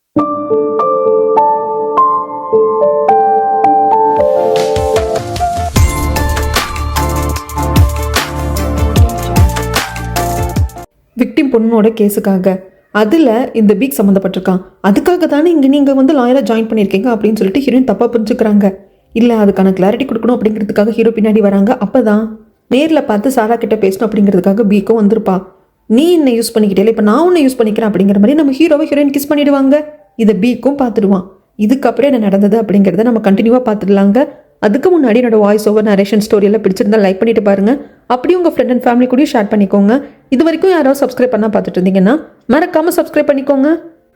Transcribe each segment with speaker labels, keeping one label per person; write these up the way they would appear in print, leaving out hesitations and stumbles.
Speaker 1: Victim பொண்ணோட கேஸுக்காக அதில் இந்த பீக் சம்மந்தப்பட்டிருக்கான். அதுக்காக தானே இங்கே நீங்கள் வந்து லாயராக ஜாயின் பண்ணியிருக்கீங்க அப்படின்னு சொல்லிட்டு ஹீரோயின் தப்பாக புரிஞ்சுக்கிறாங்க. இல்லை, அதுக்கான கிளாரிட்டி கொடுக்கணும் அப்படிங்கிறதுக்காக ஹீரோ பின்னாடி வராங்க. அப்போ தான் நேரில் பார்த்து சாரா கிட்ட பேசணும் அப்படிங்கிறதுக்காக பீக்கும் வந்திருப்பா. நீ என்னை யூஸ் பண்ணிக்கிட்டே, இப்போ நான் உன்னை யூஸ் பண்ணிக்கிறேன் அப்படிங்கிற மாதிரி நம்ம ஹீரோவை ஹீரோயின் கிஸ் பண்ணிடுவாங்க. இதை பீக்கும் பார்த்துடுவான். இதுக்கப்புறம் என்ன நடந்தது அப்படிங்கிறத நம்ம கண்டினியூவாக பார்த்துடலாங்க. அதுக்கு முன்னாடி என்னோட வாய்ஸ் ஓவர் நரேஷன் ஸ்டோரியெல்லாம் பிடிச்சிருந்தா லைக் பண்ணிட்டு பாருங்க. அப்படி உங்கள் ஃப்ரெண்ட் அண்ட் ஃபேமிலி கூட ஷேர் பண்ணிக்கோங்க. இது வரைக்கும் யாராவது சப்ஸ்கிரைப் பண்ணால் பார்த்துட்டு இருந்தீங்கன்னா மறக்காமல் சப்ஸ்கிரைப் பண்ணிக்கோங்க.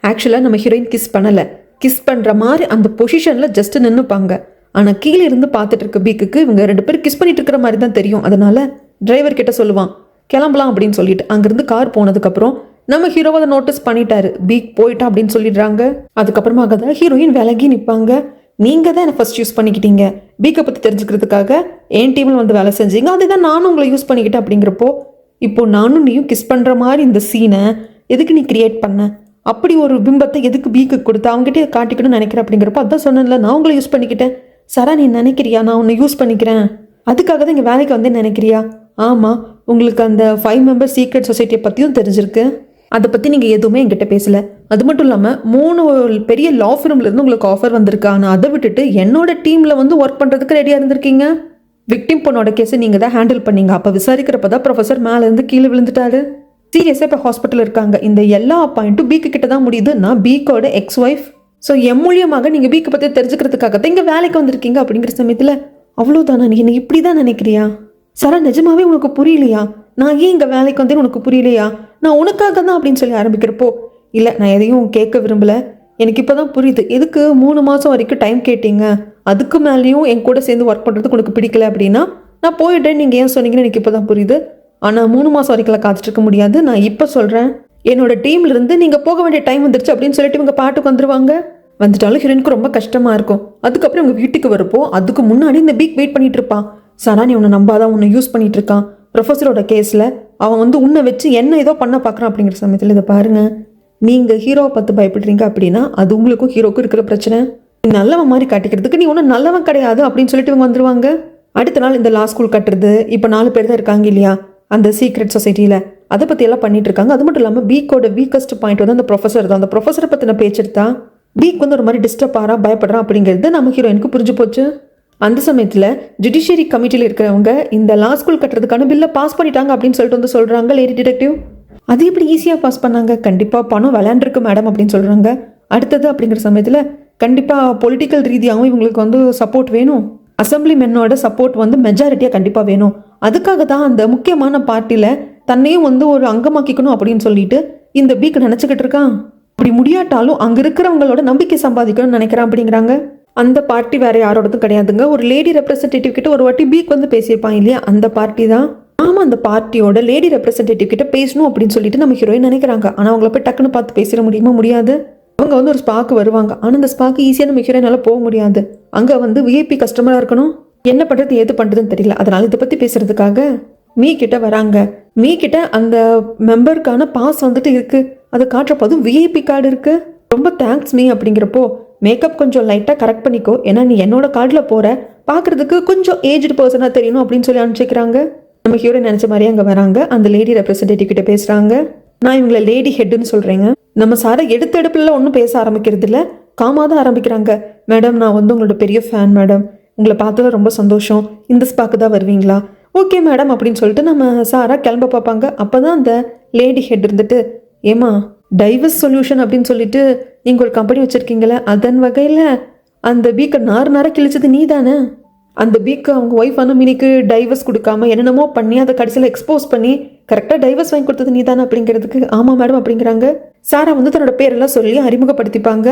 Speaker 1: ஆக்சுவலாக நம்ம ஹீரோயின் கிஸ் பண்ணலை. கிஸ் பண்ணுற மாதிரி அந்த பொசிஷனில் ஜஸ்ட் நின்றுப்பாங்க. ஆனால் கீழே இருந்து பார்த்துட்டு இருக்க பீக்குக்கு இவங்க 2 பேரும் கிஸ் பண்ணிட்டு இருக்கிற மாதிரி தான் தெரியும். அதனால டிரைவர் கிட்ட சொல்லுவான் கிளம்பலாம் அப்படின்னு சொல்லிட்டு. அங்கேருந்து கார் போனதுக்கப்புறம் நம்ம ஹீரோவை அதை நோட்டீஸ் பண்ணிட்டாரு. பீக் போயிட்டான் அப்படின்னு சொல்லிடுறாங்க. அதுக்கப்புறமா தான் ஹீரோயின் விலகி நிற்பாங்க. நீங்கள் தான் என்னை ஃபர்ஸ்ட் யூஸ் பண்ணிக்கிட்டீங்க, பீக்கை பற்றி தெரிஞ்சுக்கிறதுக்காக என் டீமில் வந்து வேலை செஞ்சீங்க, அதுதான் நானும் உங்களை யூஸ் பண்ணிக்கிட்டேன். அப்படிங்கிறப்போ இப்போ நானும் நீயும் கிஸ் பண்ணுற மாதிரி இந்த சீனை எதுக்கு நீ கிரியேட் பண்ண, அப்படி ஒரு பிம்பத்தை எதுக்கு பீக்கு கொடுத்து அவங்ககிட்ட காட்டிக்கணும்னு நினைக்கிறேன். அப்படிங்கிறப்போ அதான் சொன்னேன்ல, நான் உங்களை யூஸ் பண்ணிக்கிட்டேன். சாரா நீ நினைக்கிறியா நான் உன்னை யூஸ் பண்ணிக்கிறேன், அதுக்காக தான் இங்கே வேலைக்கு வந்து நினைக்கிறியா? ஆமாம், உங்களுக்கு அந்த 5 மெம்பர் சீக்ரெட் சொசைட்டியை பற்றியும் தெரிஞ்சிருக்கு. அதை பற்றி நீங்கள் எதுவுமே என்கிட்ட பேசலை. அது மட்டும் இல்லாமல் 3 பெரிய லா ஃபிர்ம்லேருந்து உங்களுக்கு ஆஃபர் வந்திருக்கு. ஆனால் அதை விட்டுட்டு என்னோட டீமில் வந்து ஒர்க் பண்ணுறதுக்கு ரெடியாக இருந்திருக்கீங்க. விக்டிம் பொண்ணோட கேஸை நீங்கள் தான் ஹேண்டில் பண்ணீங்க. அப்போ விசாரிக்கிறப்ப தான் ப்ரொஃபஸர் மேலேருந்து கீழே விழுந்துட்டாரு. சீரியஸாக இப்போ ஹாஸ்பிட்டல் இருக்காங்க. இந்த எல்லா பாயிண்ட்டும் பீக்கு கிட்ட தான் முடியுது. நான் பீக்கோட எக்ஸ் ஒய்ஃப். ஸோ என் மூலியமாக நீங்கள் பீக்கை பற்றி தெரிஞ்சுக்கிறதுக்காக தான் இங்கே வேலைக்கு வந்திருக்கீங்க. அப்படிங்கிற சமயத்தில் அவ்வளோதானா, நீ என்ன இப்படி தான் நினைக்கிறியா? சாரா நிஜமாவே உனக்கு புரியலையா? நான் ஏன் இங்கே வேலைக்கு வந்தேன்னு உனக்கு புரியலையா? நான் உனக்காக தான் அப்படின்னு சொல்லி ஆரம்பிக்கிறப்போ, இல்லை நான் எதையும் கேட்க விரும்பலை, எனக்கு இப்போ தான் புரியுது எதுக்கு 3 மாதம் வரைக்கும் டைம் கேட்டீங்க, அதுக்கு மேலேயும் என் கூட சேர்ந்து ஒர்க் பண்ணுறதுக்கு உனக்கு பிடிக்கல அப்படின்னா நான் போயிட்டேன் நீங்கள் ஏன் சொன்னீங்கன்னு எனக்கு இப்போ தான் புரியுது. ஆனால் 3 மாதம் வரைக்கும் காத்துட்டு இருக்க முடியாது. நான் இப்போ சொல்கிறேன், என்னோட டீம்லேருந்து நீங்கள் போக வேண்டிய டைம் வந்துருச்சு அப்படின்னு சொல்லிட்டு இவங்க பாட்டுக்கு வந்துடுவாங்க. வந்துட்டாலும் ஹீரோயினுக்கு ரொம்ப கஷ்டமாக இருக்கும். அதுக்கப்புறம் இவங்க வீட்டுக்கு வரப்போ அதுக்கு முன்னாடி இந்த பீக் வெயிட் பண்ணிட்டு இருப்பான். சாரா நீ உன்னை நம்பாதான், உன்னை யூஸ் பண்ணிட்டு இருக்கான். ப்ரொஃபஸரோட கேஸில் அவன் வந்து உன்னை வச்சு என்ன ஏதோ பண்ண பார்க்குறான். அப்படிங்கிற சமயத்தில் இதை பாருங்கள், நீங்கள் ஹீரோவை பார்த்து பயப்படுறீங்க அப்படின்னா அது உங்களுக்கும் ஹீரோக்கும் இருக்கிற பிரச்சனை. நல்லவன் மாதிரி காட்டிக்கிறதுக்கு நீ ஒன்றும் நல்லவன் கிடையாது அப்படின்னு சொல்லிட்டு இவங்க வந்துடுவாங்க. அடுத்த நாள் இந்த லா ஸ்கூல் கட்டுறது, இப்போ 4 பேர் தான் இருக்காங்க இல்லையா அந்த சீக்ரெட் சொசைட்டியில், அதை பற்றி எல்லாம் பண்ணிட்டு இருக்காங்க. அது மட்டும் இல்லாமல் பீக்கோட வீக்கஸ்ட் பாயிண்ட் வந்து அந்த ப்ரொஃபஸர் தான். அந்த ப்ரொஃபஸரை பற்றின பேச்செடுத்தா பீக் வந்து ஒரு மாதிரி டிஸ்டர்ப் ஆகிறா, பயப்படுறான் அப்படிங்கிறது நம்ம ஹீரோயினுக்கு புரிஞ்சு போச்சு. அந்த சமயத்தில் ஜுடிஷியரி கமிட்டியில் இருக்கிறவங்க இந்த லா ஸ்கூல் கட்டுறதுக்கான பில்லை பாஸ் பண்ணிட்டாங்க அப்படின்னு சொல்லிட்டு வந்து சொல்கிறாங்க லேடி டிடெக்டிவ். அது எப்படி ஈஸியாக பாஸ் பண்ணாங்க? கண்டிப்பாக பணம் விளையாண்டுருக்கு மேடம் அப்படின்னு சொல்கிறாங்க. அடுத்தது அப்படிங்கிற சமயத்தில் கண்டிப்பாக பொலிட்டிக்கல் ரீதியாகவும் இவங்களுக்கு வந்து சப்போர்ட் வேணும். அசம்பிளி மென்னோட சப்போர்ட் வந்து மெஜாரிட்டியாக கண்டிப்பாக வேணும். அதுக்காக தான் அந்த முக்கியமான பார்ட்டியில் தன்னையும் வந்து ஒரு அங்கமாக்கிக்கணும் அப்படின்னு சொல்லிட்டு இந்த பீக் நினச்சிக்கிட்டு இருக்கான். அப்படி முடியாட்டாலும் அங்கே இருக்கிறவங்களோட நம்பிக்கை சம்பாதிக்கணும்னு நினைக்கிறான் அப்படிங்கிறாங்க. அந்த பார்ட்டி வேற யாரோடதும் கிடையாதுங்க. ஒரு லேடி ரெப்ரஸன்டேட்டிவ் கிட்ட ஒரு வாட்டி பீக் வந்து பேசியிருப்பான் இல்லையா, அந்த பார்ட்டி தான். ஆமாம், அந்த பார்ட்டியோட லேடி ரெப்ரஸன்டேட்டிவ் கிட்ட பேசணும் அப்படின்னு சொல்லிட்டு நம்ம ஹீரோயின் நினைக்கிறாங்க. ஆனால் அவங்கள போய் டக்குன்னு பார்த்து பேசிட முடியாது. அவங்க வந்து ஒரு ஸ்பாக்கு வருவாங்க. ஆனால் அந்த ஸ்பாக்கு ஈஸியாக நம்ம ஹீரோயினால போக முடியாது. அங்கே வந்து விஐபி கஸ்டமராக இருக்கணும். என்ன பண்ணுறது ஏது பண்ணுறதுன்னு தெரியல. அதனால இதை பற்றி பேசுறதுக்காக மீ கிட்ட வராங்க. மீ கிட்ட அந்த மெம்பருக்கான பாஸ் வந்துட்டு இருக்கு, அதை காட்டுறப்போதும் விஐபி கார்டு இருக்கு. ரொம்ப தேங்க்ஸ் மீ அப்படிங்கிறப்போ, மேக்கப் கொஞ்சம் லைட்டாக கரெக்ட் பண்ணிக்கோ, ஏன்னா நீ என்னோட கார்டில் போகிற, பார்க்குறதுக்கு கொஞ்சம் ஏஜ்டு பர்சனாக தெரியணும் அப்படின்னு சொல்லி அனுப்பிச்சிக்கிறாங்க. நம்ம ஹீரோ நினச்ச மாதிரியே அங்கே வராங்க. அந்த லேடி ரெப்ரஸன்டேட்டிவ் கிட்ட பேசுகிறாங்க. நான் இவங்களை லேடி ஹெட்டுன்னு சொல்கிறேங்க. நம்ம சாரை எடுப்பில் ஒன்றும் பேச ஆரம்பிக்கிறது இல்லை, காமாக தான் ஆரம்பிக்கிறாங்க. மேடம் நான் வந்து உங்களோட பெரிய ஃபேன் மேடம், உங்களை பார்த்ததில் ரொம்ப சந்தோஷம், இந்த ஸ்பாக்கு தான் வருவீங்களா? ஓகே மேடம் அப்படின்னு சொல்லிட்டு நம்ம சாரா கிளம்ப பார்ப்பாங்க. அப்போ தான் அந்த லேடி ஹெட் இருந்துட்டு, ஏமா டைவர்ஸ் சொல்யூஷன் அப்படின்னு சொல்லிட்டு நீங்கள் ஒரு கம்பெனி வச்சுருக்கீங்களே, அதன் வகையில் அந்த பீக்கை நார கிழிச்சது நீ தானே? அந்த பீக்கு அவங்க ஒய்ஃப் வந்து மினிக்கு டைவர்ஸ் கொடுக்காம என்னென்னமோ பண்ணி அதை கடைசியில் எக்ஸ்போஸ் பண்ணி கரெக்டாக டைவர்ஸ் வாங்கி கொடுத்தது நீ தானே அப்படிங்கிறதுக்கு ஆமாம் மேடம் அப்படிங்கிறாங்க. சாரா வந்து தன்னோட பேரெல்லாம் சொல்லி அறிமுகப்படுத்திப்பாங்க.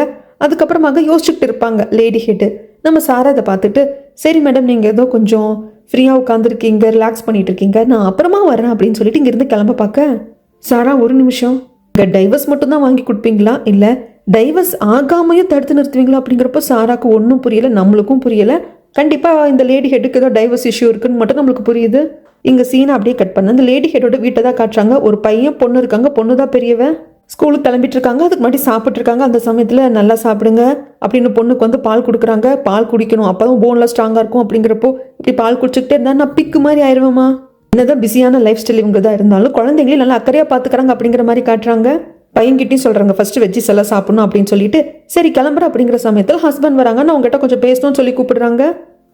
Speaker 1: அதுக்கப்புறமாக யோசிச்சுக்கிட்டு இருப்பாங்க லேடி ஹெட்டு. நம்ம சாரா அதை பார்த்துட்டு, சரி மேடம் நீங்கள் ஏதோ கொஞ்சம் ஃப்ரீயாக உட்காந்துருக்கீங்க, ரிலாக்ஸ் பண்ணிட்டு இருக்கீங்க, நான் அப்புறமா வரேன் அப்படின்னு சொல்லிட்டு இங்கேருந்து கிளம்ப பார்க்க, சாரா ஒரு நிமிஷம், இங்கே டைவர்ஸ் மட்டும் தான் வாங்கி கொடுப்பீங்களா, இல்லை டைவர்ஸ் ஆகாமையும் தடுத்து நிறுத்துவீங்களா அப்படிங்கிறப்போ சாராக்கு ஒன்றும் புரியலை, நம்மளுக்கும் புரியலை. கண்டிப்பாக இந்த லேடி ஹெட்டுக்கு ஏதோ டைவர்ஸ் இஷ்யூ இருக்குன்னு மட்டும் நம்மளுக்கு புரியுது. இங்கே சீனை அப்படியே கட் பண்ண அந்த லேடி ஹெட்டோட வீட்டை தான் காட்டுறாங்க. ஒரு பையன் பொண்ணு இருக்காங்க, பொண்ணு தான் பெரியவன். ஸ்கூலுக்கு கிளம்பிட்டு இருக்காங்க. அதுக்கு முன்னாடி சாப்பிட்டு இருக்காங்க. அந்த சமயத்தில் நல்லா சாப்பிடுங்க அப்படின்னு பொண்ணுக்கு வந்து பால் கொடுக்குறாங்க. பால் குடிக்கணும், அப்போ தான் போன்லாம் ஸ்ட்ராங்காக இருக்கும். அப்படிங்கிறப்போ இப்படி பால் குடிச்சிக்கிட்டே இருந்தால் நான் பிக்கு மாதிரி ஆயிடுவேமா. என்னதான் பிஸியான லைஃப் ஸ்டைல் இவங்க தான் இருந்தாலும் குழந்தைங்களையும் நல்லா அக்கறையாக பார்த்துக்கிறாங்க அப்படிங்கிற மாதிரி காட்டுறாங்க. பையன்கிட்டையும் சொல்கிறாங்க ஃபர்ஸ்ட் வெஜ்ஜிஸ் எல்லாம் சாப்பிடணும் அப்படின்னு சொல்லிட்டு சரி கிளம்புற அப்படிங்கிற சமயத்தில் ஹஸ்பண்ட் வராங்க. நான் உங்ககிட்ட கொஞ்சம் பேசணும்னு சொல்லி கூப்பிடுறாங்க.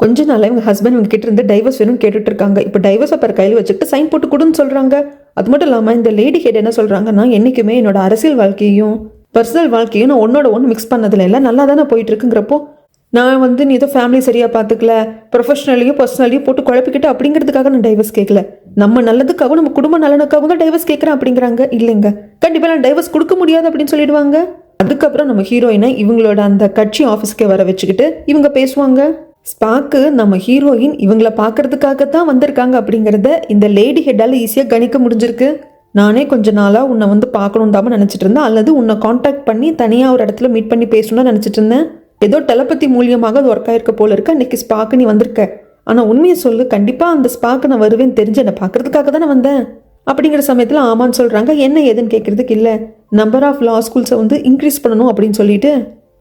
Speaker 1: கொஞ்ச நாள் இவங்க ஹஸ்பண்ட் இவங்க கிட்ட இருந்து டைவர்ஸ் வேணும்னு கேட்டுட்டு இருக்காங்க. இப்போ டைவர்ஸ் பேப்பர் கையில் வச்சுக்கிட்டு சைன் போட்டு கொடுன்னு சொல்கிறாங்க. அது மட்டும் இல்லாமல் இந்த லேடி ஹெட் என்ன சொல்கிறாங்கன்னா, என்றைக்குமே என்னோட அரசியல் வாழ்க்கையும் பர்சனல் வாழ்க்கையும் நான் ஒன்னோட ஒன்று மிக்ஸ் பண்ணதில் இல்லை, நல்லா தானே போயிட்டு இருக்குங்கிறப்போ நான் வந்து நீ ஏதோ ஃபேமிலி சரியாக பார்த்துக்கல, ப்ரொஃபஷனலையும் பர்சனலையும் போட்டு குழப்பிக்கிட்டு அப்படிங்கிறதுக்காக நான் டைவர்ஸ் கேட்கல, நம்ம நல்லதுக்காகவும் நம்ம குடும்ப நலனுக்காகவும் தான் டைவர்ஸ் கேட்குறேன் அப்படிங்கிறாங்க. இல்லைங்க, கண்டிப்பாக நான் டைவர்ஸ் கொடுக்க முடியாது அப்படின்னு சொல்லிடுவாங்க. அதுக்கப்புறம் நம்ம ஹீரோயினை இவங்களோட அந்த கட்சி ஆஃபீஸ்க்கே வர வச்சுக்கிட்டு இவங்க பேசுவாங்க. ஸ்பார்க்கு நம்ம ஹீரோயின் இவங்கள பார்க்கறதுக்காகத்தான் வந்திருக்காங்க அப்படிங்கிறத இந்த லேடி ஹெட்டால் ஈஸியாக கணிக்க முடிஞ்சிருக்கு. நானே கொஞ்ச நாளாக உன்னை வந்து பார்க்கணும் தான் நினச்சிட்டு இருந்தேன், அல்லது உன்னை காண்டாக்ட் பண்ணி தனியாக ஒரு இடத்துல மீட் பண்ணி பேசணும்னு நினச்சிட்டு இருந்தேன். ஏதோ டெலபதி மூலியமாக அது ஒர்க் ஆயிருக்க போல இருக்கு. அன்னைக்கு ஸ்பார்க்கு நீ வந்திருக்க, ஆனால் உண்மையை சொல்லு, கண்டிப்பாக அந்த ஸ்பார்க்கு நான் வருவேன்னு தெரிஞ்சு என்னை பார்க்கறதுக்காக தானே வந்தேன் அப்படிங்கிற சமயத்தில் ஆமான்னு சொல்கிறாங்க. என்ன ஏதுன்னு கேட்குறதுக்கு இல்லை, நம்பர் ஆஃப் லா ஸ்கூல்ஸை வந்து இன்க்ரீஸ் பண்ணணும் அப்படின்னு சொல்லிட்டு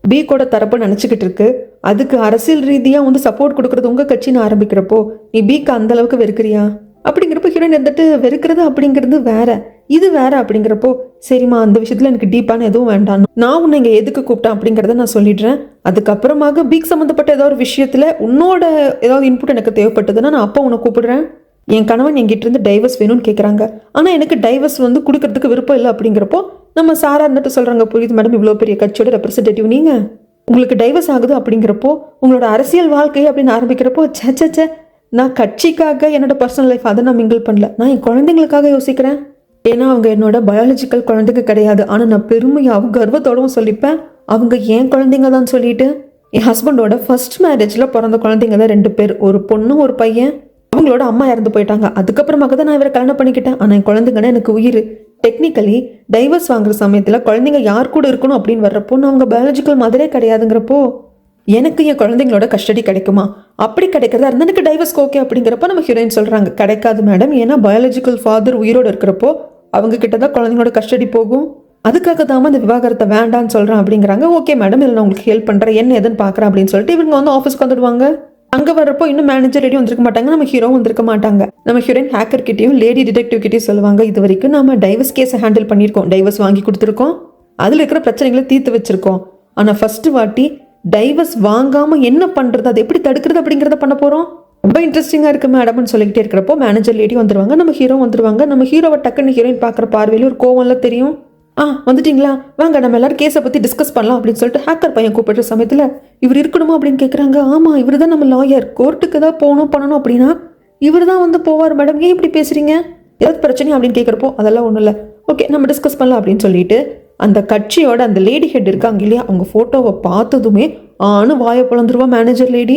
Speaker 1: பீக்கோட தரப்பு நினச்சிக்கிட்டு இருக்கு. அதுக்கு அரசியல் ரீதியாக வந்து சப்போர்ட் கொடுக்குறது உங்கள் கட்சின்னு ஆரம்பிக்கிறப்போ நீ பீக்கு அந்த அளவுக்கு வெறுக்கிறியா அப்படிங்கிறப்போ ஹீரோயின் இருந்துட்டு வெறுக்கிறது அப்படிங்கிறது வேற, இது வேற அப்படிங்கிறப்போ சரிம்மா அந்த விஷயத்தில் எனக்கு டீப்பான எதுவும் வேண்டாம், நான் உன்னை இங்கே எதுக்கு கூப்பிட்டேன் அப்படிங்கிறத நான் சொல்லிடுறேன். அதுக்கப்புறமாக பீக் சம்மந்தப்பட்ட ஏதாவது ஒரு விஷயத்தில் உன்னோட ஏதாவது இன்புட் எனக்கு தேவைப்பட்டதுன்னா நான் அப்போ உன்னை கூப்பிடுறேன். என் கணவன் என்கிட்ட இருந்து டைவர்ஸ் வேணும்னு கேட்குறாங்க, ஆனால் எனக்கு டைவர்ஸ் வந்து கொடுக்கறதுக்கு விருப்பம் இல்லை அப்படிங்கிறப்போ நம்ம சாரா இருந்துட்டு சொல்கிறாங்க, புரியுது மேடம், இவ்வளோ பெரிய கட்சியோட ரெப்ரஸன்டேட்டிவ் நீங்கள், உங்களுக்கு டைவர்ஸ் ஆகுது அப்படிங்கிறப்போ உங்களோட அரசியல் வாழ்க்கை அப்படின்னு ஆரம்பிக்கிறப்போ சே நான் கட்சிக்காக என்னோட பர்சனல் லைஃப் அதை நான் மிங்கிள் பண்ணல, நான் என் குழந்தைங்களுக்காக யோசிக்கிறேன். ஏன்னா அவங்க என்னோட பயாலஜிக்கல் குழந்தைங்க கிடையாது, ஆனால் நான் பெருமையாகவும் கர்வத்தோடவும் சொல்லிப்பேன் அவங்க என் குழந்தைங்க தான் சொல்லிட்டு. என் ஹஸ்பண்டோட ஃபர்ஸ்ட் மேரேஜில் பிறந்த குழந்தைங்க தான் 2 பேர், ஒரு பொண்ணு ஒரு பையன். அவங்களோட அம்மா இறந்து போயிட்டாங்க, அதுக்கப்புறமாக தான் நான் இவரை கல்யாணம் பண்ணிக்கிட்டேன். ஆனால் என் குழந்தைங்கன்னா எனக்கு உயிர். டெக்னிக்கலி டைவர்ஸ் வாங்குற சமயத்தில் குழந்தைங்க யார் கூட இருக்கணும் அப்படின்னு வர்றப்போ நான் அவங்க பயாலஜிக்கல் மதரே கிடையாதுங்கிறப்போ எனக்கு என் குழந்தைங்களோட கஸ்டடி கிடைக்குமா, அப்படி கிடைக்கிறதா இருந்தால் எனக்கு டைவர்ஸ் ஓகே அப்படிங்கிறப்ப நம்ம ஹீரோயின் சொல்கிறாங்க கிடைக்காது மேடம், ஏன்னா பயாலஜிக்கல் ஃபாதர் உயிரோடு இருக்கிறப்போ அவங்க கிட்ட தான் குழந்தைங்களோட கஸ்டடி போகும், அதுக்காக தான் இந்த விவாகரத்தை வேண்டான்னு சொல்கிறேன் அப்படிங்கிறாங்க. ஓகே மேடம், இல்லை நான் உங்களுக்கு ஹெல்ப் பண்ணுறேன், என்ன எதுன்னு பார்க்குறேன் அப்படின்னு சொல்லிட்டு இவங்க வந்து ஆஃபீஸ்க்கு வந்துடுவாங்க. அங்கே வரப்போ இன்னும் மேனேஜர் ரெடி வந்திருக்க மாட்டாங்க, நம்ம ஹீரோ வந்திருக்க மாட்டாங்க. நம்ம ஹீரோயின் ஹேக்கர் கிட்டையும் லேடி டிடெக்டிவ் கிட்டையும் சொல்லுவாங்க, இது வரைக்கும் நம்ம டைவர்ஸ் கேஸை ஹேண்டில் பண்ணியிருக்கோம், டைவர்ஸ் வாங்கி கொடுத்துருக்கோம், அதில் இருக்கிற பிரச்சனைகளை தீர்த்து வச்சிருக்கோம், ஆனால் ஃபர்ஸ்ட் வாட்டி டைவர்ஸ் வாங்காமல் என்ன பண்ணுறது, அதை எப்படி தடுக்கிறது அப்படிங்கிறத பண்ண போகிறோம். ரொம்ப இன்ட்ரெஸ்டிங்காக இருக்குது மேடம்னு சொல்லிக்கிட்டே இருக்கிறப்போ மேனேஜர் லேடி வந்துருவாங்க, நம்ம ஹீரோ வந்துருவாங்க. நம்ம ஹீரோவை டக்குன்னு ஹீரோயின் பார்க்குற பார்வையில் ஒரு கோவம்லாம் தெரியும். வந்துட்டீங்களா, வாங்க நம்ம எல்லாரும் கேஸை பற்றி டிஸ்கஸ் பண்ணலாம் அப்படின்னு சொல்லிட்டு ஹேக்கர் பையன் கூப்பிடுற சமயத்தில் இவர் இருக்கணுமா அப்படின்னு கேட்குறாங்க. ஆமாம், இவர் தான் நம்ம லாயர், கோர்ட்டுக்கு ஏதாவது போகணும் பண்ணணும் அப்படின்னா இவர் தான் வந்து போவார் மேடம், ஏன் இப்படி பேசுகிறீங்க, ஏதாவது பிரச்சனை அப்படின்னு கேட்குறப்போ அதெல்லாம் ஒன்றும் இல்லை, ஓகே நம்ம டிஸ்கஸ் பண்ணலாம் அப்படின்னு சொல்லிட்டு அந்த கட்சியோட அந்த லேடி ஹெட் இருக்காங்க இல்லையா, அவங்க ஃபோட்டோவை பார்த்ததுமே வாயை பிளந்துருவா மேனேஜர் லேடி.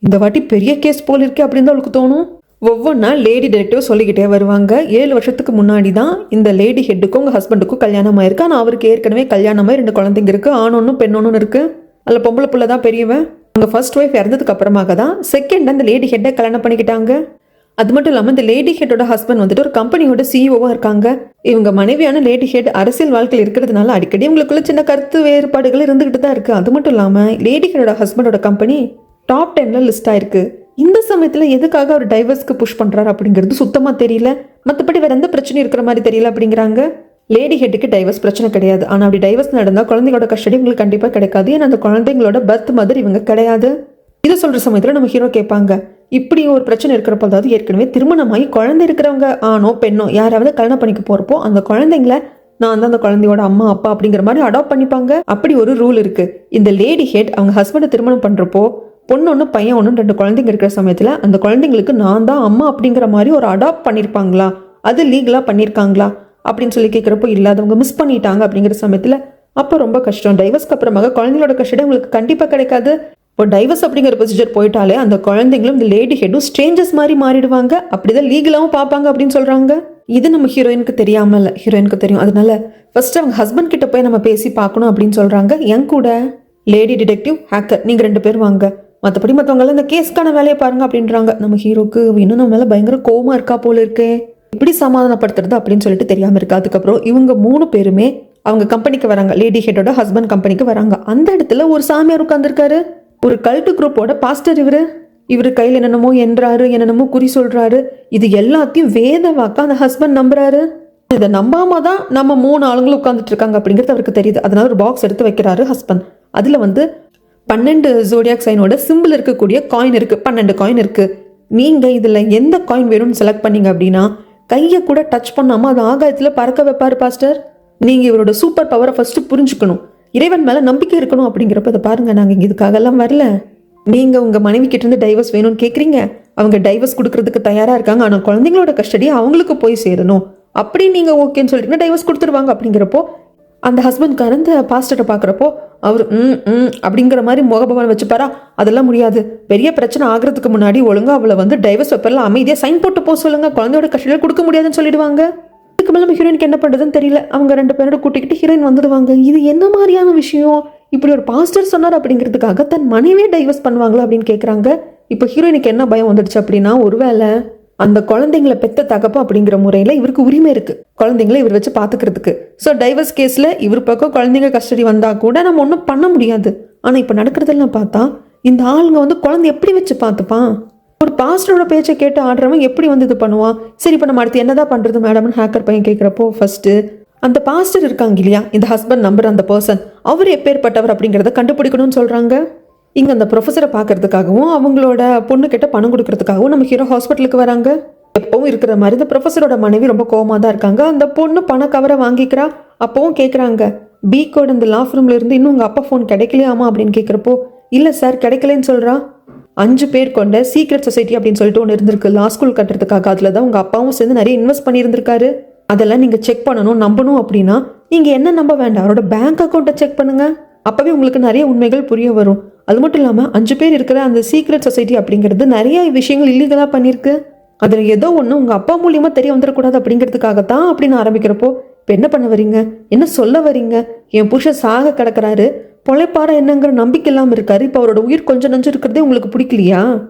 Speaker 1: இந்த வாட்டி பெரிய கேஸ் போல் இருக்கே அப்படின்னு தான் அவளுக்கு தோணும். ஒவ்வொன்றா லேடி டிரெக்டிவ் சொல்லிக்கிட்டே வருவாங்க. 7 வருஷத்துக்கு முன்னாடி தான் இந்த லேடி ஹெட்டுக்கும் உங்கள் ஹஸ்பண்டுக்கும் கல்யாணம் ஆயிருக்கு, ஆனால் அவருக்கு ஏற்கனவே கல்யாணமாகி 2 குழந்தைங்க இருக்குது, ஆணொன்னும் பெண்ணொன்னும் இருக்குது. அதில் பொம்பளை பிள்ளை தான் பெரியவன். அவங்க ஃபர்ஸ்ட் ஒய்ஃப் இறந்ததுக்கு அப்புறமாக தான் செகண்ட் அந்த லேடி ஹெட்டை கல்யாணம் பண்ணிக்கிட்டாங்க. அது மட்டும் இல்லாமல் இந்த லேடி ஹெட்டோட ஹஸ்பண்ட் வந்துட்டு ஒரு கம்பெனியோட சிஇஓவாக இருக்காங்க. இவங்க மனைவியான லேடி ஹெட் அரசியல் வாழ்க்கையில் இருக்கிறதுனால அடிக்கடி இவங்களுக்குள்ள சின்ன கருத்து வேறுபாடுகள் இருந்துகிட்டு தான் இருக்குது. அது மட்டும் இல்லாமல் லேடி ஹெட்டோட ஹஸ்பண்டோட கம்பெனி டாப் 10ல லிஸ்ட் ஆயிருக்கு. இந்த சமயத்தில் எதுக்காக அவர் டைவர்ஸ்க்கு புஷ் பண்ணுறாரு அப்படிங்கிறது சுத்தமாக தெரியல, மற்றபடி வேற எந்த பிரச்சனையும் இருக்கிற மாதிரி தெரியல அப்படிங்கிறாங்க. லேடி ஹெட்டுக்கு டைவர்ஸ் பிரச்சனை கிடையாது, ஆனால் அப்படி டைவர்ஸ் நடந்தால் குழந்தைங்களோட கஸ்டடி உங்களுக்கு கண்டிப்பாக கிடைக்காது, ஏன்னா அந்த குழந்தைங்களோட பர்த் மதர் இவங்க கிடையாது. இதை சொல்கிற சமயத்தில் நம்ம ஹீரோ கேட்பாங்க, இப்படி ஒரு பிரச்சனை இருக்கிறப்போ, அதாவது ஏற்கனவே திருமணமாகி குழந்தை இருக்கிறவங்க ஆணோ பெண்ணோ யாராவது கல்யாணம் பண்ணிக்க போகிறப்போ அந்த குழந்தைங்கள நான் தான் அந்த குழந்தையோட அம்மா அப்பா அப்படிங்கிற மாதிரி அடாப்ட் பண்ணிப்பாங்க. அப்படி ஒரு ரூல் இருக்குது. இந்த லேடி ஹெட் அவங்க ஹஸ்பண்டை திருமணம் பண்ணுறப்போ பொண்ணு ஒன்று பையன் ஒன்று 2 குழந்தைங்க இருக்கிற சமயத்தில் அந்த குழந்தைங்களுக்கு நான் தான் அம்மா அப்படிங்கிற மாதிரி ஒரு அடாப்ட் பண்ணியிருப்பாங்களா, அது லீகலாக பண்ணியிருக்காங்களா அப்படின்னு சொல்லி கேட்குறப்போ இல்லாதவங்க மிஸ் பண்ணிட்டாங்க அப்படிங்கிற சமயத்தில் அப்போ ரொம்ப கஷ்டம். டைவர்ஸ்க்கு அப்புறமாக குழந்தைங்களோட கஷ்டம் உங்களுக்கு கண்டிப்பாக கிடைக்காது. இப்போ டைவர்ஸ் அப்படிங்கிற ப்ரொசீஜர் போயிட்டாலே அந்த குழந்தைங்களும் இந்த லேடி ஹெட்டும் ஸ்ட்ரேஞ்சர்ஸ் மாதிரி மாறிடுவாங்க, அப்படிதான் லீகலாகவும் பார்ப்பாங்க அப்படின்னு சொல்கிறாங்க. இது நம்ம ஹீரோயினுக்கு தெரியாமல் இல்லை, ஹீரோயினுக்கு தெரியும். அதனால ஃபர்ஸ்ட் அவங்க ஹஸ்பண்ட் கிட்ட போய் நம்ம பேசி பார்க்கணும் அப்படின்னு சொல்கிறாங்க. என் கூட லேடி டிடெக்டிவ் ஹேக்கர் நீங்கள் 2 பேர் வாங்க, மற்றபடி மற்றவங்களாம் இந்த கேஸ்க்கான வேலையை பாருங்க அப்படின்றாங்க. நம்ம ஹீரோக்கு இன்னும் நம்ம மேலே பயங்கர கோவமாக இருக்கா போல இருக்கே, இப்படி சமாதானப்படுத்துறது அப்படின்னு சொல்லிட்டு தெரியாமல் இருக்கு. அதுக்கப்புறம் இவங்க 3 பேருமே அவங்க கம்பெனிக்கு வராங்க, லேடி ஹெட்டோட ஹஸ்பண்ட் கம்பெனிக்கு வராங்க. அந்த இடத்துல ஒரு சாமியார் உட்காந்துருக்காரு, ஒரு கல்ட்டு குரூப்போட பாஸ்டர். இவரு கையில் என்னென்னமோ என்றாரு, என்னென்னமோ குறி சொல்றாரு. இது எல்லாத்தையும் வேத வாக்கா அந்த ஹஸ்பண்ட் நம்புறாரு. இதை நம்பாம தான் நம்ம 3 ஆளுங்களும் உட்காந்துட்டு இருக்காங்க அப்படிங்கிறது அவருக்கு தெரியுது. அதனால ஒரு பாக்ஸ் எடுத்து வைக்கிறாரு ஹஸ்பண்ட். அதுல 12 ஜோடியாக் சைனோட சிம்பிள் இருக்கக்கூடிய காயின் இருக்கு, 12 காயின் இருக்கு. நீங்க இதுல எந்த காயின் வேணும்னு செலக்ட் பண்ணீங்க அப்படின்னா கையை கூட டச் பண்ணாம அது ஆகாயத்துல பறக்க வைப்பாரு பாஸ்டர். நீங்க இவரோட சூப்பர் பவரை ஃபர்ஸ்ட் புரிஞ்சுக்கணும், இறைவன் மேல நம்பிக்கை இருக்கணும். அப்படிங்கிறப்ப இதை பாருங்க, நாங்க இங்க இதுக்காக எல்லாம் வரல. நீங்க உங்க மனைவி கிட்ட இருந்து டைவர்ஸ் வேணும்னு கேக்குறீங்க, அவங்க டைவர்ஸ் கொடுக்கறதுக்கு தயாரா இருக்காங்க, ஆனா குழந்தைங்களோட கஸ்டடி அவங்களுக்கு போய் சேரணும். அப்படி நீங்க ஓகேன்னு சொல்லிட்டு டைவர்ஸ் கொடுத்துருவாங்க. அப்படிங்கிறப்போ அந்த ஹஸ்பண்ட்காரன் இந்த பாஸ்டரை பார்க்குறப்போ அவர் அப்படிங்கிற மாதிரி முகபவன் வச்சுப்பாரா, அதெல்லாம் முடியாது, பெரிய பிரச்சனை ஆகிறதுக்கு முன்னாடி ஒழுங்கா அவளை டைவர்ஸ் பேப்பர்ல அமைதியாக சைன் போட்டு போக சொல்லுங்க, குழந்தையோட கஷ்டம் கொடுக்க முடியாதுன்னு சொல்லிடுவாங்க. இதுக்கு மேலே ஹீரோயினுக்கு என்ன பண்ணுறதுன்னு தெரியல. அவங்க 2 பேரோட கூட்டிக்கிட்டு ஹீரோயின் வந்துடுவாங்க. இது என்ன மாதிரியான விஷயம், இப்படி ஒரு பாஸ்டர் சொன்னார் அப்படிங்கிறதுக்காக தன் மனைவியே டைவர்ஸ் பண்ணுவாங்களா அப்படின்னு கேட்குறாங்க. இப்போ ஹீரோயினுக்கு என்ன பயம் வந்துடுச்சு அப்படின்னா, ஒருவேளை அந்த குழந்தைங்களை பெத்த தகப்பம் அப்படிங்கிற முறையில் இவருக்கு உரிமை இருக்கு, குழந்தைங்களை இவர் வச்சு பார்த்துக்கிறதுக்கு. ஸோ டைவர்ஸ் கேஸில் இவர் பக்கம் குழந்தைங்க கஸ்டடி வந்தால் கூட நம்ம ஒன்றும் பண்ண முடியாது. ஆனால் இப்போ நடக்கிறதெல்லாம் பார்த்தா இந்த ஆளுங்க குழந்தை எப்படி வச்சு பார்த்துப்பான், ஒரு பாஸ்டரோட பேச்சை கேட்டு ஆடுறவன் எப்படி இது பண்ணுவான். சரி, இப்போ நம்ம அடுத்து என்னதான் பண்ணுறது மேடம்னு ஹேக்கர் பையன் கேட்குறப்போ ஃபர்ஸ்ட் அந்த பாஸ்டர் இருக்காங்க இல்லையா, இந்த ஹஸ்பண்ட் நம்பர் அந்த பர்சன், அவர் எப்பேற்பட்டவர் அப்படிங்கிறத கண்டுபிடிக்கணும்னு சொல்கிறாங்க. இங்கே அந்த ப்ரொஃபஸரை பார்க்கறதுக்காகவும் அவங்களோட பொண்ணு கிட்ட பணம் கொடுக்கறதுக்காகவும் நம்ம ஹீரோ ஹாஸ்பிட்டலுக்கு வராங்க. எப்பவும் இருக்கிற மாதிரி இந்த ப்ரொஃபஸரோட மனைவி ரொம்ப கோவமாக தான் இருக்காங்க. அந்த பொண்ணு பண கவரை வாங்கிக்கிறா. அப்பவும் கேட்குறாங்க, பீக்கோட இந்த லா ரூம்ல இருந்து இன்னும் உங்கள் அப்பா ஃபோன் கிடைக்கலையாமா அப்படின்னு கேட்குறப்போ, இல்லை சார் கிடைக்கலன்னு சொல்கிறா. 5 பேர் கொண்ட சீக்ரெட் சொசைட்டி அப்படின்னு சொல்லிட்டு ஒன்று இருந்திருக்கு லா ஸ்கூல் கட்டுறதுக்காக. அதில் தான் உங்கள் அப்பாவும் சேர்ந்து நிறைய இன்வெஸ்ட் பண்ணியிருந்திருக்காரு. அதெல்லாம் நீங்கள் செக் பண்ணணும், நம்பணும் அப்படின்னா நீங்கள் என்ன நம்ப வேண்டாம், அவரோட பேங்க் அக்கௌண்ட்டை செக் பண்ணுங்க. அப்போவே உங்களுக்கு நிறைய உண்மைகள் புரிய வரும். அது மட்டும் இல்லாமல் 5 பேர் இருக்கிற அந்த சீக்ரெட் சொசைட்டி அப்படிங்கிறது நிறைய விஷயங்கள் இல்லீகலாக பண்ணியிருக்கு. அதில் ஏதோ ஒன்று உங்கள் அப்பா மூலியமாக தெரிய வந்துடக்கூடாது அப்படிங்கிறதுக்காகத்தான் அப்படின்னு ஆரம்பிக்கிறப்போ, இப்போ என்ன பண்ண வரீங்க, என்ன சொல்ல வரீங்க, என் புருஷன் சாக கிடக்கிறாரு, பொழைப்பார என்னங்கிற நம்பிக்கை இல்லாமல் இருக்காரு, இப்போ அவரோட உயிர் கொஞ்சம் நஞ்சு இருக்கிறதே உங்களுக்கு பிடிக்கலையா,